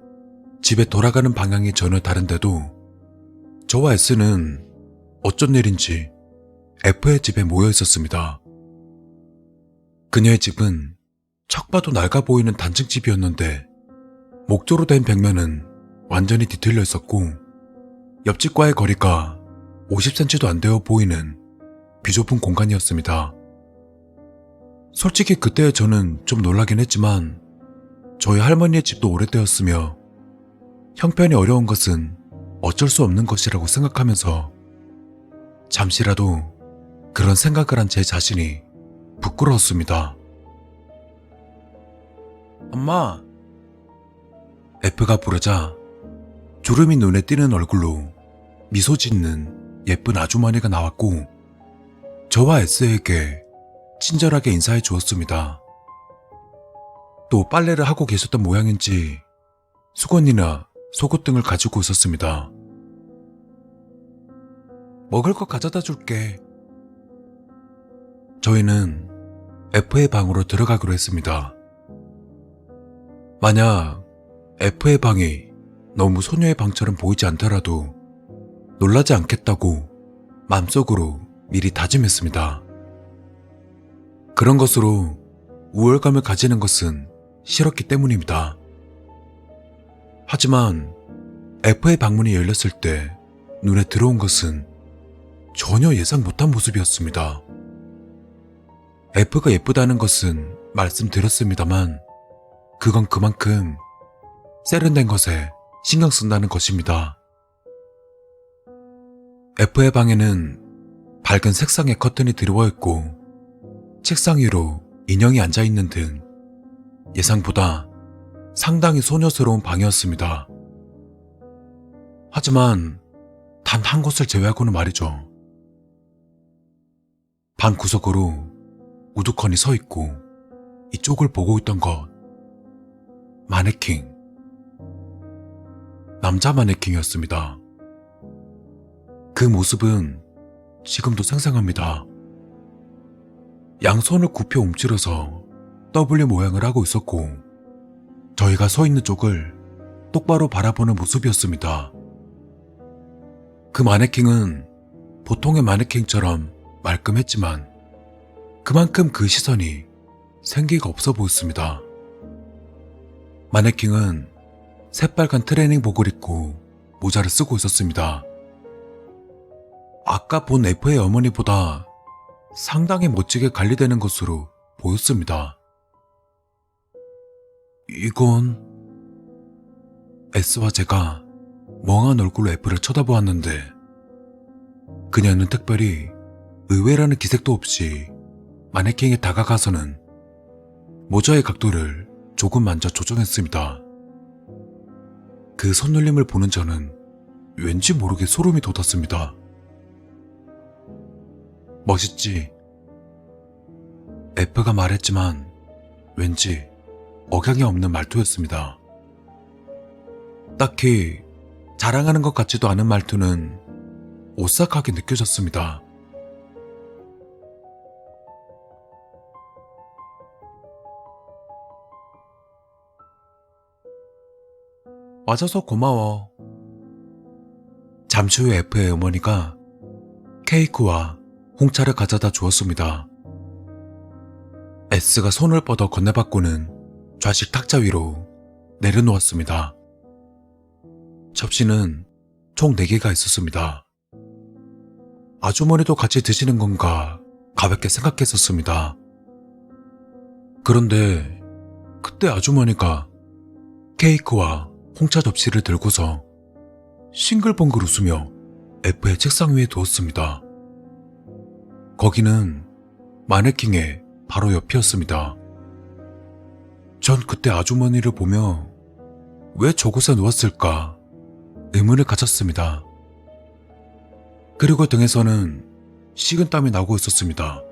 집에 돌아가는 방향이 전혀 다른데도 저와 S는 어쩐 일인지 F의 집에 모여 있었습니다. 그녀의 집은 척 봐도 낡아 보이는 단층집이었는데 목조로 된 벽면은 완전히 뒤틀려 있었고 옆집과의 거리가 50cm도 안 되어 보이는 비좁은 공간이었습니다. 솔직히 그때 저는 좀 놀라긴 했지만 저희 할머니의 집도 오래되었으며 형편이 어려운 것은 어쩔 수 없는 것이라고 생각하면서 잠시라도 그런 생각을 한 제 자신이 부끄러웠습니다. 엄마! F가 부르자 주름이 눈에 띄는 얼굴로 미소 짓는 예쁜 아주머니가 나왔고 저와 S에게 친절하게 인사해 주었습니다. 또 빨래를 하고 계셨던 모양인지 수건이나 속옷 등을 가지고 있었습니다. 먹을 거 가져다 줄게. 저희는 F의 방으로 들어가기로 했습니다. 만약 F의 방이 너무 소녀의 방처럼 보이지 않더라도 놀라지 않겠다고 마음속으로 미리 다짐했습니다. 그런 것으로 우월감을 가지는 것은 싫었기 때문입니다. 하지만 F의 방문이 열렸을 때 눈에 들어온 것은 전혀 예상 못한 모습이었습니다. F가 예쁘다는 것은 말씀드렸습니다만 그건 그만큼 세련된 것에 신경 쓴다는 것입니다. F의 방에는 밝은 색상의 커튼이 드리워 있고 책상 위로 인형이 앉아있는 등 예상보다 상당히 소녀스러운 방이었습니다. 하지만 단 한 곳을 제외하고는 말이죠. 방 구석으로 우두커니 서 있고 이쪽을 보고 있던 것. 마네킹. 남자 마네킹이었습니다. 그 모습은 지금도 생생합니다. 양손을 굽혀 움츠려서 W 모양을 하고 있었고 저희가 서 있는 쪽을 똑바로 바라보는 모습이었습니다. 그 마네킹은 보통의 마네킹처럼 말끔했지만 그만큼 그 시선이 생기가 없어 보였습니다. 마네킹은 새빨간 트레이닝복을 입고 모자를 쓰고 있었습니다. 아까 본 F의 어머니보다 상당히 멋지게 관리되는 것으로 보였습니다. 이건... S와 제가 멍한 얼굴로 F를 쳐다보았는데 그녀는 특별히 의외라는 기색도 없이 마네킹에 다가가서는 모자의 각도를 조금 만져 조정했습니다. 그 손놀림을 보는 저는 왠지 모르게 소름이 돋았습니다. 멋있지? F가 말했지만 왠지 억양이 없는 말투였습니다. 딱히 자랑하는 것 같지도 않은 말투는 오싹하게 느껴졌습니다. 와줘서 고마워. 잠시 후 F의 어머니가 케이크와 홍차를 가져다 주었습니다. S가 손을 뻗어 건네받고는 좌식 탁자 위로 내려놓았습니다. 접시는 총 4개가 있었습니다. 아주머니도 같이 드시는 건가 가볍게 생각했었습니다. 그런데 그때 아주머니가 케이크와 홍차 접시를 들고서 싱글벙글 웃으며 F의 책상 위에 두었습니다. 거기는 마네킹의 바로 옆이었습니다. 전 그때 아주머니를 보며 왜 저곳에 누웠을까 의문을 가졌습니다. 그리고 등에서는 식은땀이 나고 있었습니다.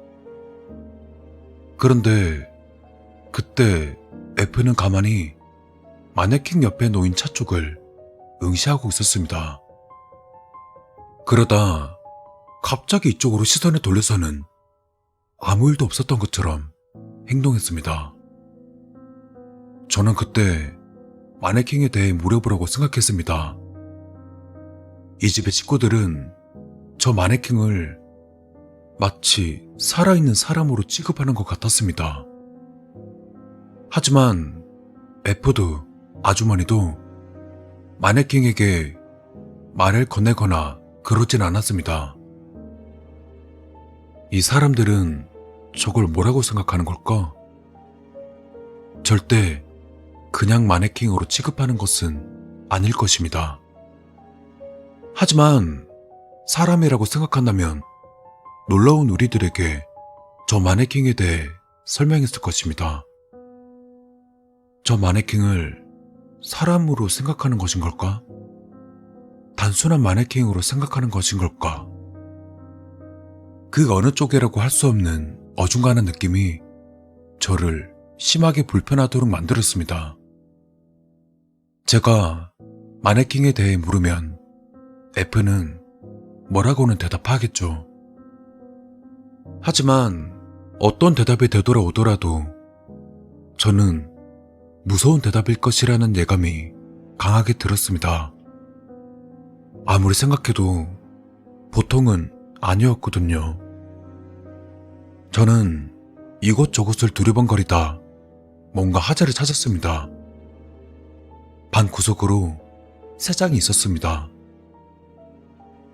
그런데 그때 F는 가만히 마네킹 옆에 놓인 차 쪽을 응시하고 있었습니다. 그러다 갑자기 이쪽으로 시선을 돌려서는 아무 일도 없었던 것처럼 행동했습니다. 저는 그때 마네킹에 대해 물어보라고 생각했습니다. 이 집의 식구들은 저 마네킹을 마치 살아있는 사람으로 취급하는 것 같았습니다. 하지만 F도 아주머니도 마네킹에게 말을 건네거나 그러진 않았습니다. 이 사람들은 저걸 뭐라고 생각하는 걸까? 절대 그냥 마네킹으로 취급하는 것은 아닐 것입니다. 하지만 사람이라고 생각한다면 놀라운 우리들에게 저 마네킹에 대해 설명했을 것입니다. 저 마네킹을 사람으로 생각하는 것인 걸까? 단순한 마네킹으로 생각하는 것인 걸까? 그 어느 쪽이라고 할 수 없는 어중간한 느낌이 저를 심하게 불편하도록 만들었습니다. 제가 마네킹에 대해 물으면 F는 뭐라고는 대답하겠죠. 하지만 어떤 대답이 되돌아오더라도 저는 무서운 대답일 것이라는 예감이 강하게 들었습니다. 아무리 생각해도 보통은 아니었거든요. 저는 이곳저곳을 두리번거리다 뭔가 하자를 찾았습니다. 방 구석으로 세 장이 있었습니다.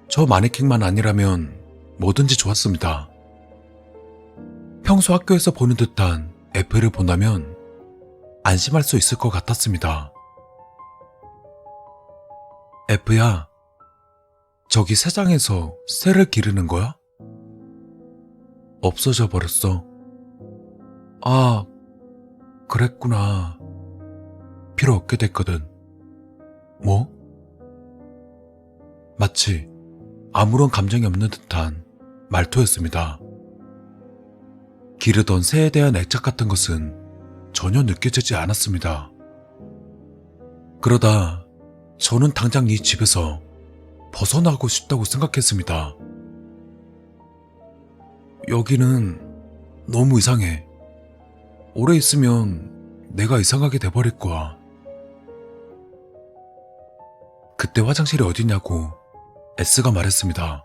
저 마네킹만 아니라면 뭐든지 좋았습니다. 평소 학교에서 보는 듯한 F를 본다면 안심할 수 있을 것 같았습니다. F야, 저기 세 장에서 새를 기르는 거야? 없어져 버렸어. 아, 그랬구나. 필요 없게 됐거든. 뭐? 마치 아무런 감정이 없는 듯한 말투였습니다. 기르던 새에 대한 애착 같은 것은 전혀 느껴지지 않았습니다. 그러다 저는 당장 이 집에서 벗어나고 싶다고 생각했습니다. 여기는 너무 이상해. 오래 있으면 내가 이상하게 돼버릴 거야. 그때 화장실이 어디냐고 S가 말했습니다.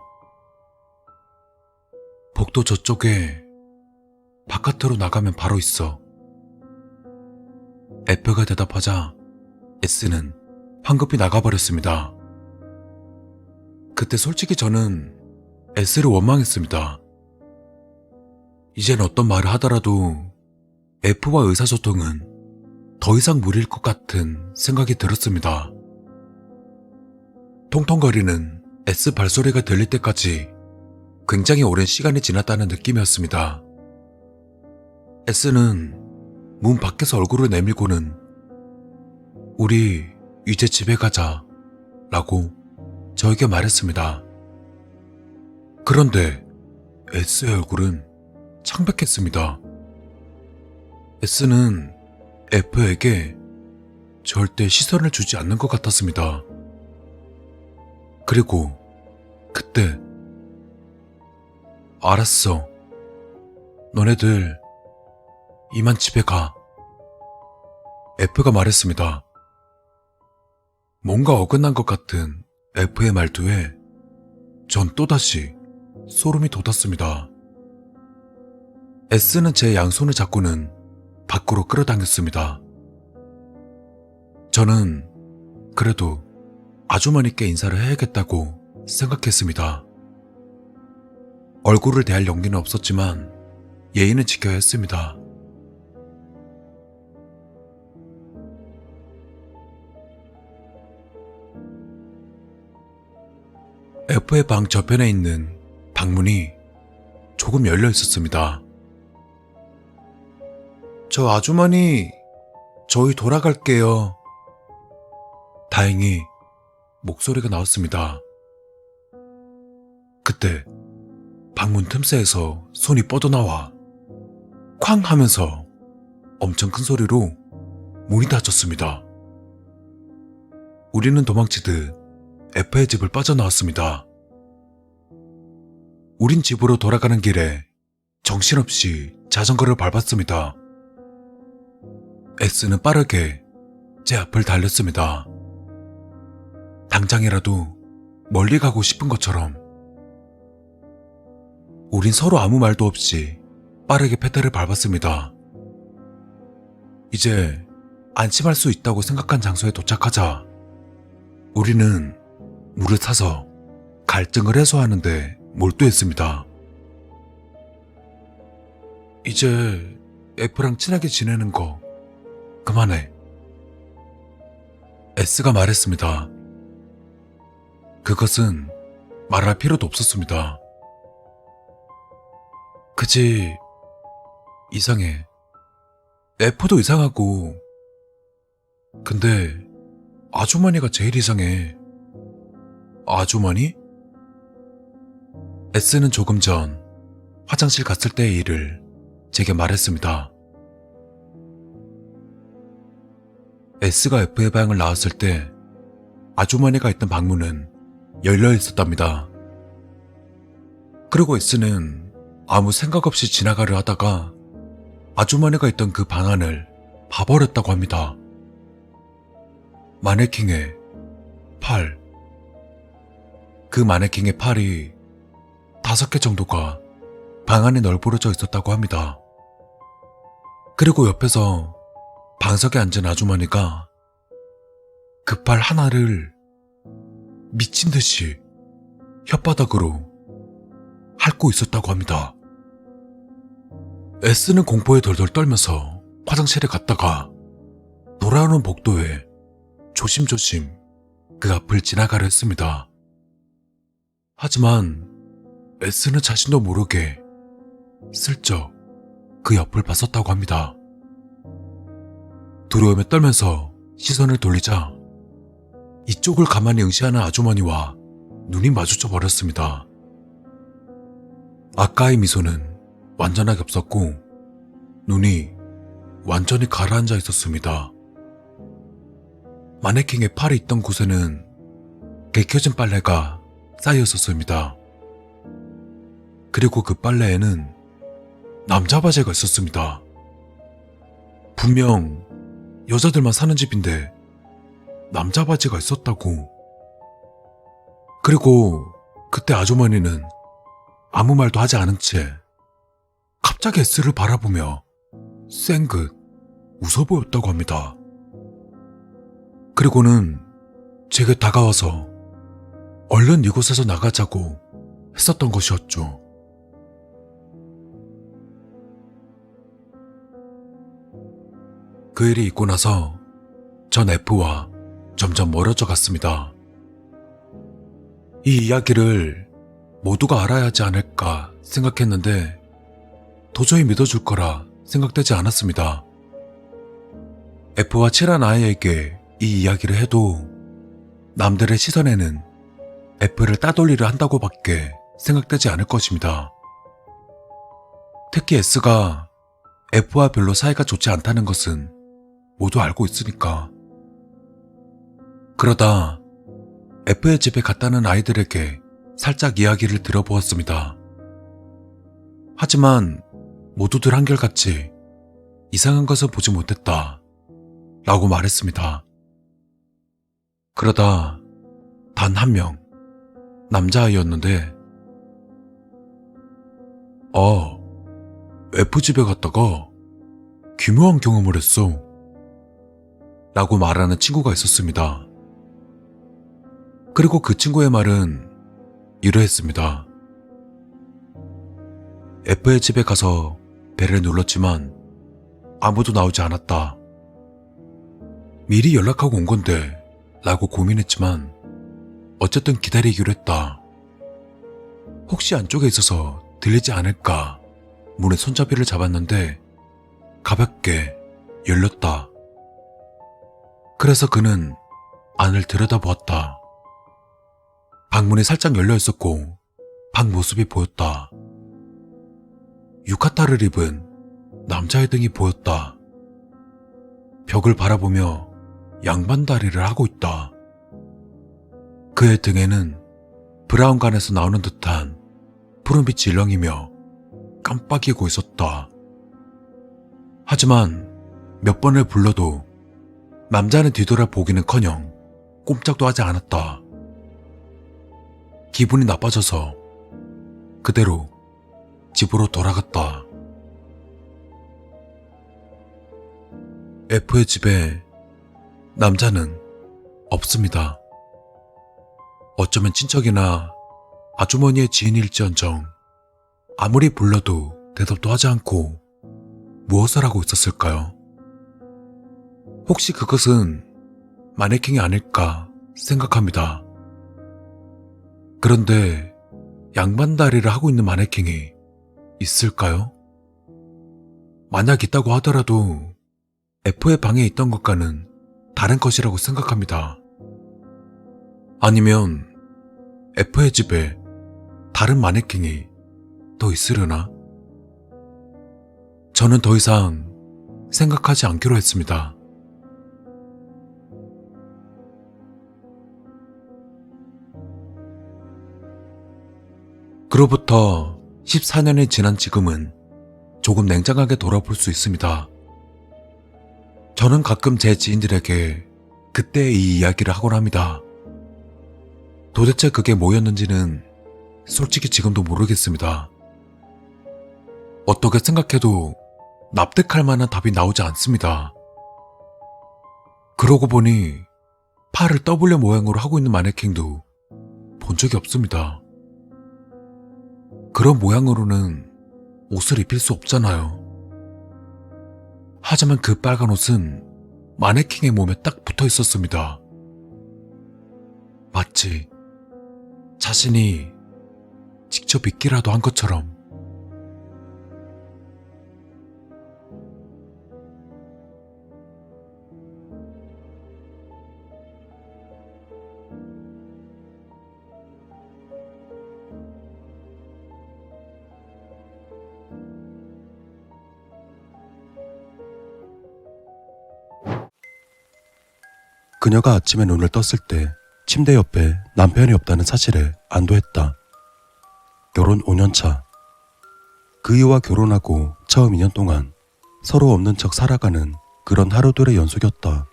복도 저쪽에 바깥으로 나가면 바로 있어. F가 대답하자 S는 황급히 나가버렸습니다. 그때 솔직히 저는 S를 원망했습니다. 이젠 어떤 말을 하더라도 F와 의사소통은 더 이상 무리일 것 같은 생각이 들었습니다. 통통거리는 S 발소리가 들릴 때까지 굉장히 오랜 시간이 지났다는 느낌이었습니다. S는 문 밖에서 얼굴을 내밀고는 우리 이제 집에 가자 라고 저에게 말했습니다. 그런데 S의 얼굴은 창백했습니다. S는 F에게 절대 시선을 주지 않는 것 같았습니다. 그리고 그때 알았어. 너네들 이만 집에 가. F가 말했습니다. 뭔가 어긋난 것 같은 F의 말투에 전 또다시 소름이 돋았습니다. S는 제 양손을 잡고는 밖으로 끌어당겼습니다. 저는 그래도 아주머니께 인사를 해야겠다고 생각했습니다. 얼굴을 대할 용기는 없었지만 예의는 지켜야 했습니다. F의 방 저편에 있는 방문이 조금 열려 있었습니다. 저 아주머니, 저희 돌아갈게요. 다행히 목소리가 나왔습니다. 그때 방문 틈새에서 손이 뻗어나와 쾅 하면서 엄청 큰 소리로 문이 닫혔습니다. 우리는 도망치듯 F의 집을 빠져나왔습니다. 우린 집으로 돌아가는 길에 정신없이 자전거를 밟았습니다. S는 빠르게 제 앞을 달렸습니다. 당장이라도 멀리 가고 싶은 것처럼. 우린 서로 아무 말도 없이 빠르게 페달을 밟았습니다. 이제 안심할 수 있다고 생각한 장소에 도착하자 우리는 물을 타서 갈증을 해소하는 데 몰두했습니다. 이제 F랑 친하게 지내는 거 그만해. S가 말했습니다. 그것은 말할 필요도 없었습니다. 그치, 이상해. F도 이상하고, 근데 아주머니가 제일 이상해. 아주머니? S는 조금 전 화장실 갔을 때의 일을 제게 말했습니다. S가 F의 방을 나왔을 때 아주머니가 있던 방문은 열려 있었답니다. 그리고 S는 아무 생각 없이 지나가려 하다가 아주머니가 있던 그 방 안을 봐버렸다고 합니다. 마네킹의 팔. 그 마네킹의 팔이 5개 정도가 방 안에 널브러져 있었다고 합니다. 그리고 옆에서 방석에 앉은 아주머니가 그 팔 하나를 미친 듯이 혓바닥으로 핥고 있었다고 합니다. S는 공포에 덜덜 떨면서 화장실에 갔다가 돌아오는 복도에 조심조심 그 앞을 지나가려 했습니다. 하지만 S는 자신도 모르게 슬쩍 그 옆을 봤었다고 합니다. 두려움에 떨면서 시선을 돌리자 이쪽을 가만히 응시하는 아주머니와 눈이 마주쳐 버렸습니다. 아까의 미소는 완전하게 없었고 눈이 완전히 가라앉아 있었습니다. 마네킹의 팔이 있던 곳에는 개켜진 빨래가 쌓여 있었습니다. 그리고 그 빨래에는 남자 바지가 있었습니다. 분명 여자들만 사는 집인데 남자 바지가 있었다고. 그리고 그때 아주머니는 아무 말도 하지 않은 채 갑자기 S를 바라보며 쌩긋 웃어 보였다고 합니다. 그리고는 제게 다가와서 얼른 이곳에서 나가자고 했었던 것이었죠. 그 일이 있고 나서 전 F와 점점 멀어져 갔습니다. 이 이야기를 모두가 알아야 하지 않을까 생각했는데 도저히 믿어줄 거라 생각되지 않았습니다. F와 친한 아이에게 이 이야기를 해도 남들의 시선에는 F를 따돌리려 한다고 밖에 생각되지 않을 것입니다. 특히 S가 F와 별로 사이가 좋지 않다는 것은 모두 알고 있으니까. 그러다 F의 집에 갔다는 아이들에게 살짝 이야기를 들어보았습니다. 하지만 모두들 한결같이 이상한 것을 보지 못했다 라고 말했습니다. 그러다 단 한 명, 남자아이였는데 F집에 갔다가 기묘한 경험을 했어. 라고 말하는 친구가 있었습니다. 그리고 그 친구의 말은 이러했습니다. F의 집에 가서 벨을 눌렀지만 아무도 나오지 않았다. 미리 연락하고 온 건데 라고 고민했지만 어쨌든 기다리기로 했다. 혹시 안쪽에 있어서 들리지 않을까 문의 손잡이를 잡았는데 가볍게 열렸다. 그래서 그는 안을 들여다보았다. 방문이 살짝 열려 있었고 방 모습이 보였다. 유카타를 입은 남자의 등이 보였다. 벽을 바라보며 양반다리를 하고 있다. 그의 등에는 브라운관에서 나오는 듯한 푸른빛이 일렁이며 깜빡이고 있었다. 하지만 몇 번을 불러도 남자는 뒤돌아보기는커녕 꼼짝도 하지 않았다. 기분이 나빠져서 그대로 집으로 돌아갔다. F의 집에 남자는 없습니다. 어쩌면 친척이나 아주머니의 지인일지언정 아무리 불러도 대답도 하지 않고 무엇을 하고 있었을까요? 혹시 그것은 마네킹이 아닐까 생각합니다. 그런데 양반다리를 하고 있는 마네킹이 있을까요? 만약 있다고 하더라도 F의 방에 있던 것과는 다른 것이라고 생각합니다. 아니면 F의 집에 다른 마네킹이 더 있으려나? 저는 더 이상 생각하지 않기로 했습니다. 그로부터 14년이 지난 지금은 조금 냉정하게 돌아볼 수 있습니다. 저는 가끔 제 지인들에게 그때의 이 이야기를 하곤 합니다. 도대체 그게 뭐였는지는 솔직히 지금도 모르겠습니다. 어떻게 생각해도 납득할 만한 답이 나오지 않습니다. 그러고 보니 팔을 W 모양으로 하고 있는 마네킹도 본 적이 없습니다. 그런 모양으로는 옷을 입힐 수 없잖아요. 하지만 그 빨간 옷은 마네킹의 몸에 딱 붙어 있었습니다. 마치 자신이 직접 입기라도 한 것처럼. 그녀가 아침에 눈을 떴을 때 침대 옆에 남편이 없다는 사실에 안도했다. 결혼 5년차. 그 이유와 결혼하고 처음 2년 동안 서로 없는 척 살아가는 그런 하루들의 연속이었다.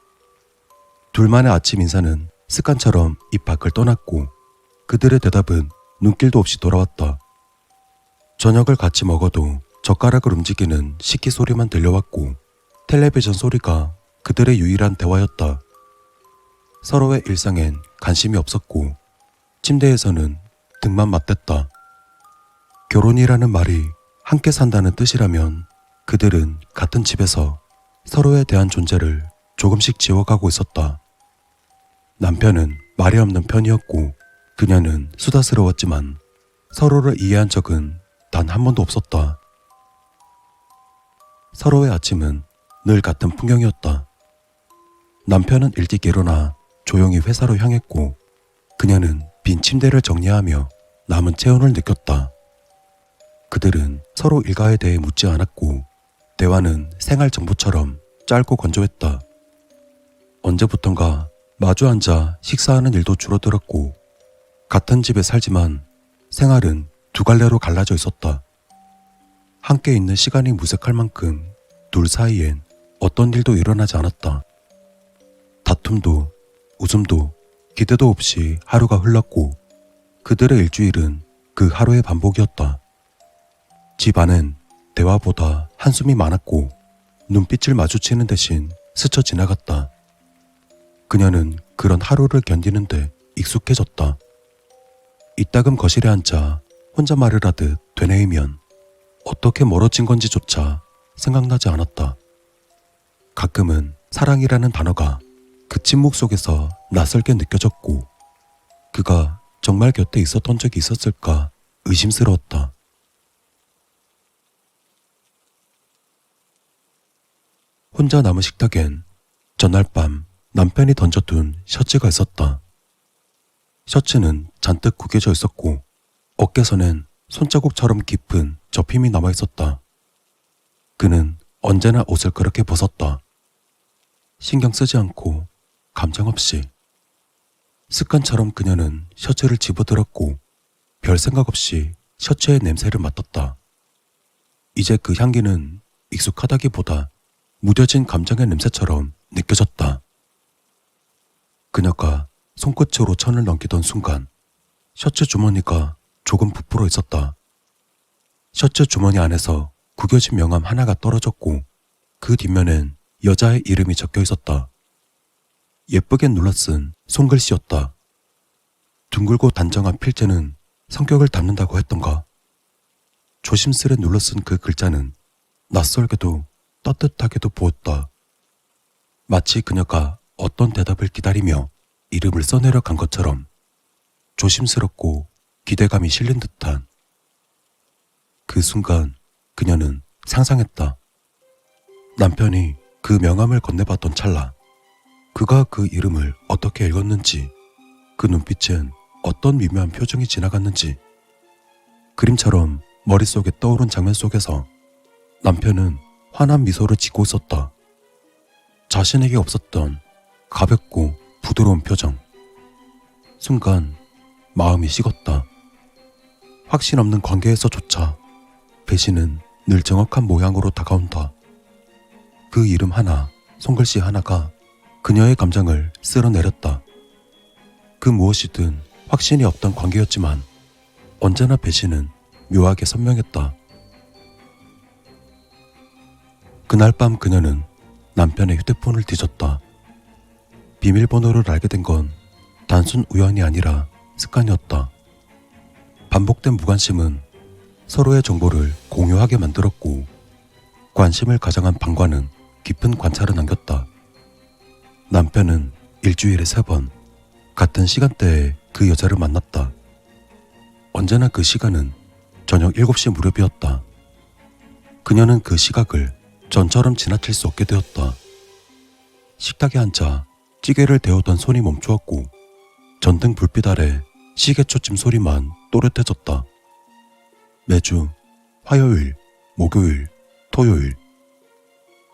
둘만의 아침 인사는 습관처럼 입 밖을 떠났고 그들의 대답은 눈길도 없이 돌아왔다. 저녁을 같이 먹어도 젓가락을 움직이는 식기 소리만 들려왔고 텔레비전 소리가 그들의 유일한 대화였다. 서로의 일상엔 관심이 없었고 침대에서는 등만 맞댔다. 결혼이라는 말이 함께 산다는 뜻이라면 그들은 같은 집에서 서로에 대한 존재를 조금씩 지워가고 있었다. 남편은 말이 없는 편이었고 그녀는 수다스러웠지만 서로를 이해한 적은 단 한 번도 없었다. 서로의 아침은 늘 같은 풍경이었다. 남편은 일찍 일어나 조용히 회사로 향했고 그녀는 빈 침대를 정리하며 남은 체온을 느꼈다. 그들은 서로 일가에 대해 묻지 않았고 대화는 생활 정보처럼 짧고 건조했다. 언제부턴가 마주 앉아 식사하는 일도 줄어들었고 같은 집에 살지만 생활은 두 갈래로 갈라져 있었다. 함께 있는 시간이 무색할 만큼 둘 사이엔 어떤 일도 일어나지 않았다. 다툼도 웃음도 기대도 없이 하루가 흘렀고 그들의 일주일은 그 하루의 반복이었다. 집 안은 대화보다 한숨이 많았고 눈빛을 마주치는 대신 스쳐 지나갔다. 그녀는 그런 하루를 견디는데 익숙해졌다. 이따금 거실에 앉아 혼자 말을 하듯 되뇌이면 어떻게 멀어진 건지조차 생각나지 않았다. 가끔은 사랑이라는 단어가 그 침묵 속에서 낯설게 느껴졌고 그가 정말 곁에 있었던 적이 있었을까 의심스러웠다. 혼자 남은 식탁엔 전날 밤 남편이 던져둔 셔츠가 있었다. 셔츠는 잔뜩 구겨져 있었고 어깨선엔 손자국처럼 깊은 접힘이 남아 있었다. 그는 언제나 옷을 그렇게 벗었다. 신경 쓰지 않고 감정 없이. 습관처럼 그녀는 셔츠를 집어들었고 별 생각 없이 셔츠의 냄새를 맡았다. 이제 그 향기는 익숙하다기보다 무뎌진 감정의 냄새처럼 느껴졌다. 그녀가 손끝으로 천을 넘기던 순간 셔츠 주머니가 조금 부풀어 있었다. 셔츠 주머니 안에서 구겨진 명함 하나가 떨어졌고 그 뒷면엔 여자의 이름이 적혀 있었다. 예쁘게 눌러쓴 손글씨였다. 둥글고 단정한 필체는 성격을 담는다고 했던가. 조심스레 눌러쓴 그 글자는 낯설게도 따뜻하게도 보였다. 마치 그녀가 어떤 대답을 기다리며 이름을 써내려 간 것처럼 조심스럽고 기대감이 실린 듯한. 그 순간 그녀는 상상했다. 남편이 그 명함을 건네봤던 찰나 그가 그 이름을 어떻게 읽었는지, 그 눈빛엔 어떤 미묘한 표정이 지나갔는지. 그림처럼 머릿속에 떠오른 장면 속에서 남편은 환한 미소를 짓고 있었다. 자신에게 없었던 가볍고 부드러운 표정. 순간 마음이 식었다. 확신 없는 관계에서조차 배신은 늘 정확한 모양으로 다가온다. 그 이름 하나, 손글씨 하나가 그녀의 감정을 쓸어내렸다. 그 무엇이든 확신이 없던 관계였지만 언제나 배신은 묘하게 선명했다. 그날 밤 그녀는 남편의 휴대폰을 뒤졌다. 비밀번호를 알게 된 건 단순 우연이 아니라 습관이었다. 반복된 무관심은 서로의 정보를 공유하게 만들었고 관심을 가장한 방관은 깊은 관찰을 남겼다. 남편은 일주일에 3번 같은 시간대에 그 여자를 만났다. 언제나 그 시간은 저녁 7시 무렵이었다. 그녀는 그 시각을 전처럼 지나칠 수 없게 되었다. 식탁에 앉아 찌개를 데우던 손이 멈추었고 전등 불빛 아래 시계 초침 소리만 또렷해졌다. 매주 화요일, 목요일, 토요일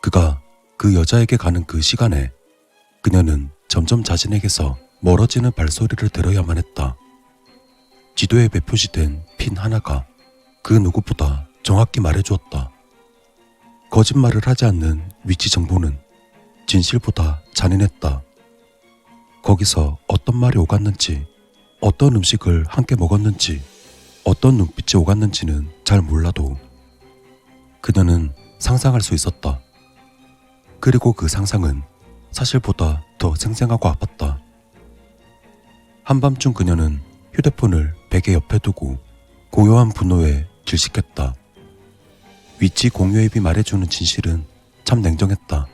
그가 그 여자에게 가는 그 시간에 그녀는 점점 자신에게서 멀어지는 발소리를 들어야만 했다. 지도에 표시된 핀 하나가 그 누구보다 정확히 말해주었다. 거짓말을 하지 않는 위치 정보는 진실보다 잔인했다. 거기서 어떤 말이 오갔는지, 어떤 음식을 함께 먹었는지, 어떤 눈빛이 오갔는지는 잘 몰라도 그녀는 상상할 수 있었다. 그리고 그 상상은 사실보다 더 생생하고 아팠다. 한밤중 그녀는 휴대폰을 베개 옆에 두고 고요한 분노에 질식했다. 위치 공유 앱이 말해주는 진실은 참 냉정했다.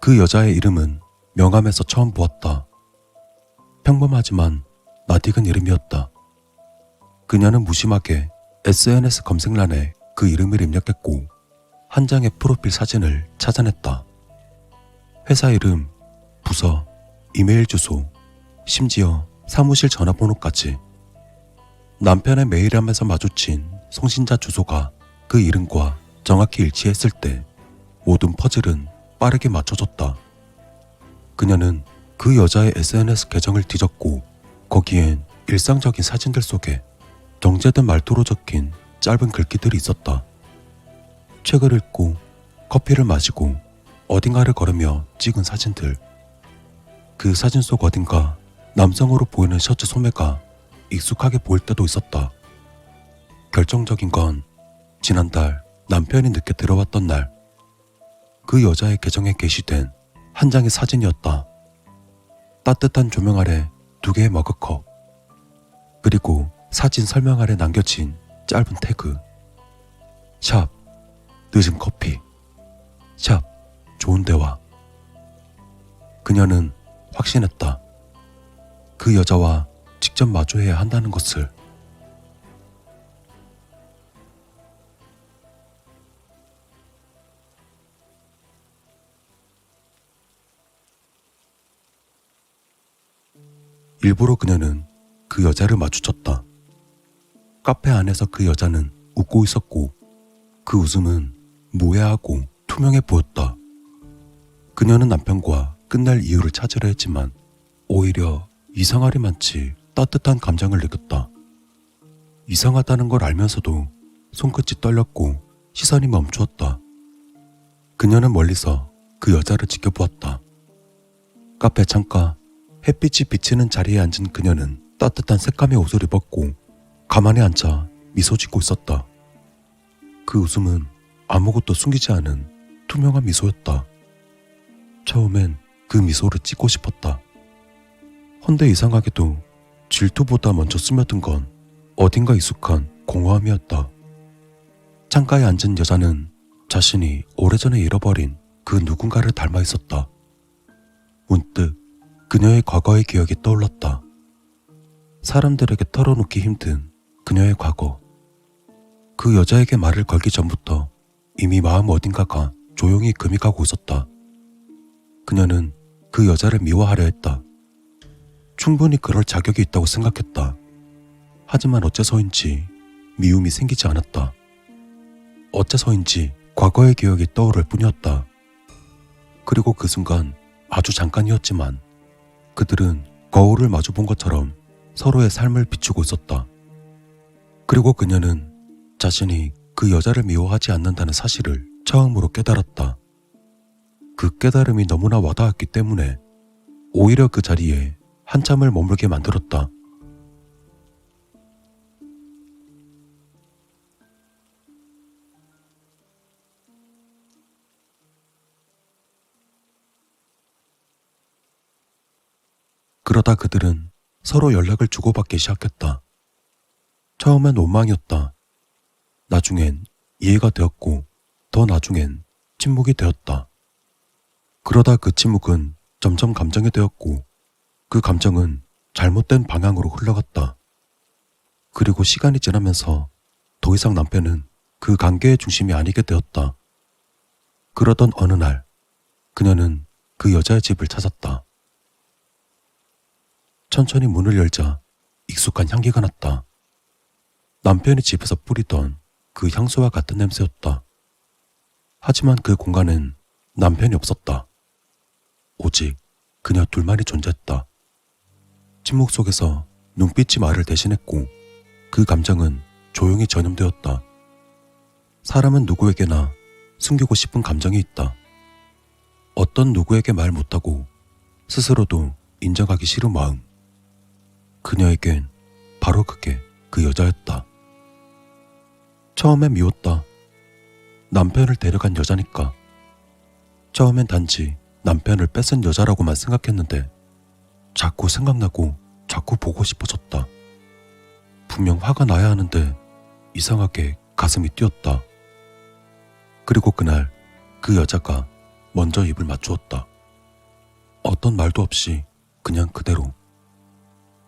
그 여자의 이름은 명함에서 처음 보았다. 평범하지만 낯익은 이름이었다. 그녀는 무심하게 SNS 검색란에 그 이름을 입력했고 한 장의 프로필 사진을 찾아냈다. 회사 이름, 부서, 이메일 주소, 심지어 사무실 전화번호까지. 남편의 메일함에서 마주친 송신자 주소가 그 이름과 정확히 일치했을 때 모든 퍼즐은 빠르게 맞춰졌다. 그녀는 그 여자의 SNS 계정을 뒤졌고 거기엔 일상적인 사진들 속에 정제된 말투로 적힌 짧은 글귀들이 있었다. 책을 읽고 커피를 마시고 어딘가를 걸으며 찍은 사진들. 그 사진 속 어딘가 남성으로 보이는 셔츠 소매가 익숙하게 보일 때도 있었다. 결정적인 건 지난달 남편이 늦게 들어왔던 날, 그 여자의 계정에 게시된 한 장의 사진이었다. 따뜻한 조명 아래 2개의 머그컵, 그리고 사진 설명 아래 남겨진 짧은 태그. 샵 늦은 커피, 샵 좋은 대화. 그녀는 확신했다. 그 여자와 직접 마주해야 한다는 것을. 일부러 그녀는 그 여자를 마주쳤다. 카페 안에서 그 여자는 웃고 있었고 그 웃음은 모해하고 투명해 보였다. 그녀는 남편과 끝날 이유를 찾으려 했지만 오히려 이상하리만치 따뜻한 감정을 느꼈다. 이상하다는 걸 알면서도 손끝이 떨렸고 시선이 멈추었다. 그녀는 멀리서 그 여자를 지켜보았다. 카페 창가, 햇빛이 비치는 자리에 앉은 그녀는 따뜻한 색감의 옷을 입었고 가만히 앉아 미소 짓고 있었다. 그 웃음은 아무것도 숨기지 않은 투명한 미소였다. 처음엔 그 미소를 찍고 싶었다. 헌데 이상하게도 질투보다 먼저 스며든 건 어딘가 익숙한 공허함이었다. 창가에 앉은 여자는 자신이 오래전에 잃어버린 그 누군가를 닮아 있었다. 문득 그녀의 과거의 기억이 떠올랐다. 사람들에게 털어놓기 힘든 그녀의 과거. 그 여자에게 말을 걸기 전부터 이미 마음 어딘가가 조용히 금이 가고 있었다. 그녀는 그 여자를 미워하려 했다. 충분히 그럴 자격이 있다고 생각했다. 하지만 어째서인지 미움이 생기지 않았다. 어째서인지 과거의 기억이 떠오를 뿐이었다. 그리고 그 순간, 아주 잠깐이었지만 그들은 거울을 마주본 것처럼 서로의 삶을 비추고 있었다. 그리고 그녀는 자신이 그 여자를 미워하지 않는다는 사실을 처음으로 깨달았다. 그 깨달음이 너무나 와닿았기 때문에 오히려 그 자리에 한참을 머물게 만들었다. 그러다 그들은 서로 연락을 주고받기 시작했다. 처음엔 원망이었다. 나중엔 이해가 되었고 더 나중엔 침묵이 되었다. 그러다 그 침묵은 점점 감정이 되었고 그 감정은 잘못된 방향으로 흘러갔다. 그리고 시간이 지나면서 더 이상 남편은 그 관계의 중심이 아니게 되었다. 그러던 어느 날 그녀는 그 여자의 집을 찾았다. 천천히 문을 열자 익숙한 향기가 났다. 남편이 집에서 뿌리던 그 향수와 같은 냄새였다. 하지만 그 공간엔 남편이 없었다. 오직 그녀 둘만이 존재했다. 침묵 속에서 눈빛이 말을 대신했고 그 감정은 조용히 전염되었다. 사람은 누구에게나 숨기고 싶은 감정이 있다. 어떤 누구에게 말 못하고 스스로도 인정하기 싫은 마음. 그녀에겐 바로 그게 그 여자였다. 처음엔 미웠다. 남편을 데려간 여자니까. 처음엔 단지 남편을 뺏은 여자라고만 생각했는데 자꾸 생각나고 자꾸 보고 싶어졌다. 분명 화가 나야 하는데 이상하게 가슴이 뛰었다. 그리고 그날 그 여자가 먼저 입을 맞추었다. 어떤 말도 없이 그냥 그대로.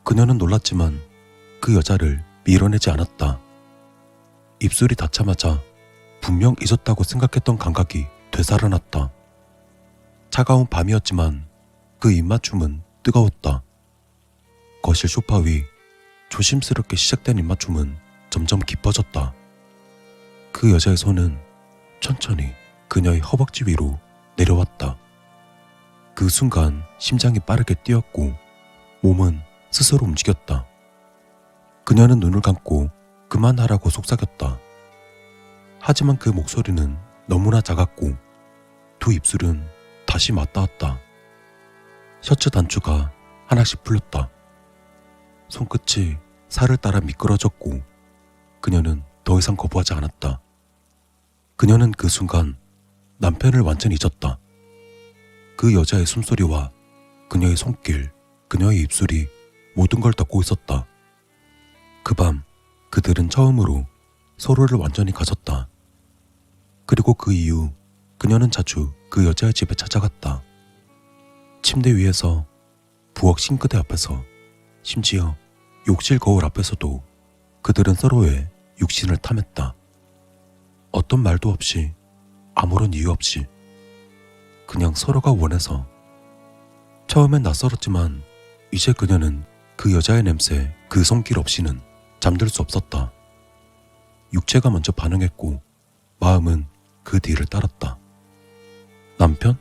그녀는 놀랐지만 그 여자를 밀어내지 않았다. 입술이 닿자마자 분명 잊었다고 생각했던 감각이 되살아났다. 차가운 밤이었지만 그 입맞춤은 뜨거웠다. 거실 소파 위 조심스럽게 시작된 입맞춤은 점점 깊어졌다. 그 여자의 손은 천천히 그녀의 허벅지 위로 내려왔다. 그 순간 심장이 빠르게 뛰었고 몸은 스스로 움직였다. 그녀는 눈을 감고 그만하라고 속삭였다. 하지만 그 목소리는 너무나 작았고 두 입술은 다시 맞닿았다. 셔츠 단추가 하나씩 풀렸다. 손끝이 살을 따라 미끄러졌고 그녀는 더 이상 거부하지 않았다. 그녀는 그 순간 남편을 완전히 잊었다. 그 여자의 숨소리와 그녀의 손길, 그녀의 입술이 모든 걸 덮고 있었다. 그 밤 그들은 처음으로 서로를 완전히 가졌다. 그리고 그 이후 그녀는 자주 그 여자의 집에 찾아갔다. 침대 위에서, 부엌 싱크대 앞에서, 심지어 욕실 거울 앞에서도 그들은 서로의 육신을 탐했다. 어떤 말도 없이, 아무런 이유 없이 그냥 서로가 원해서. 처음엔 낯설었지만 이제 그녀는 그 여자의 냄새, 그 손길 없이는 잠들 수 없었다. 육체가 먼저 반응했고 마음은 그 뒤를 따랐다. 남편?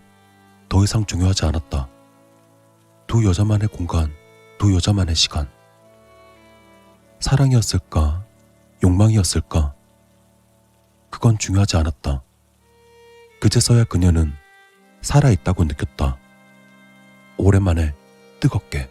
더 이상 중요하지 않았다. 두 여자만의 공간, 두 여자만의 시간. 사랑이었을까? 욕망이었을까? 그건 중요하지 않았다. 그제서야 그녀는 살아있다고 느꼈다. 오랜만에 뜨겁게.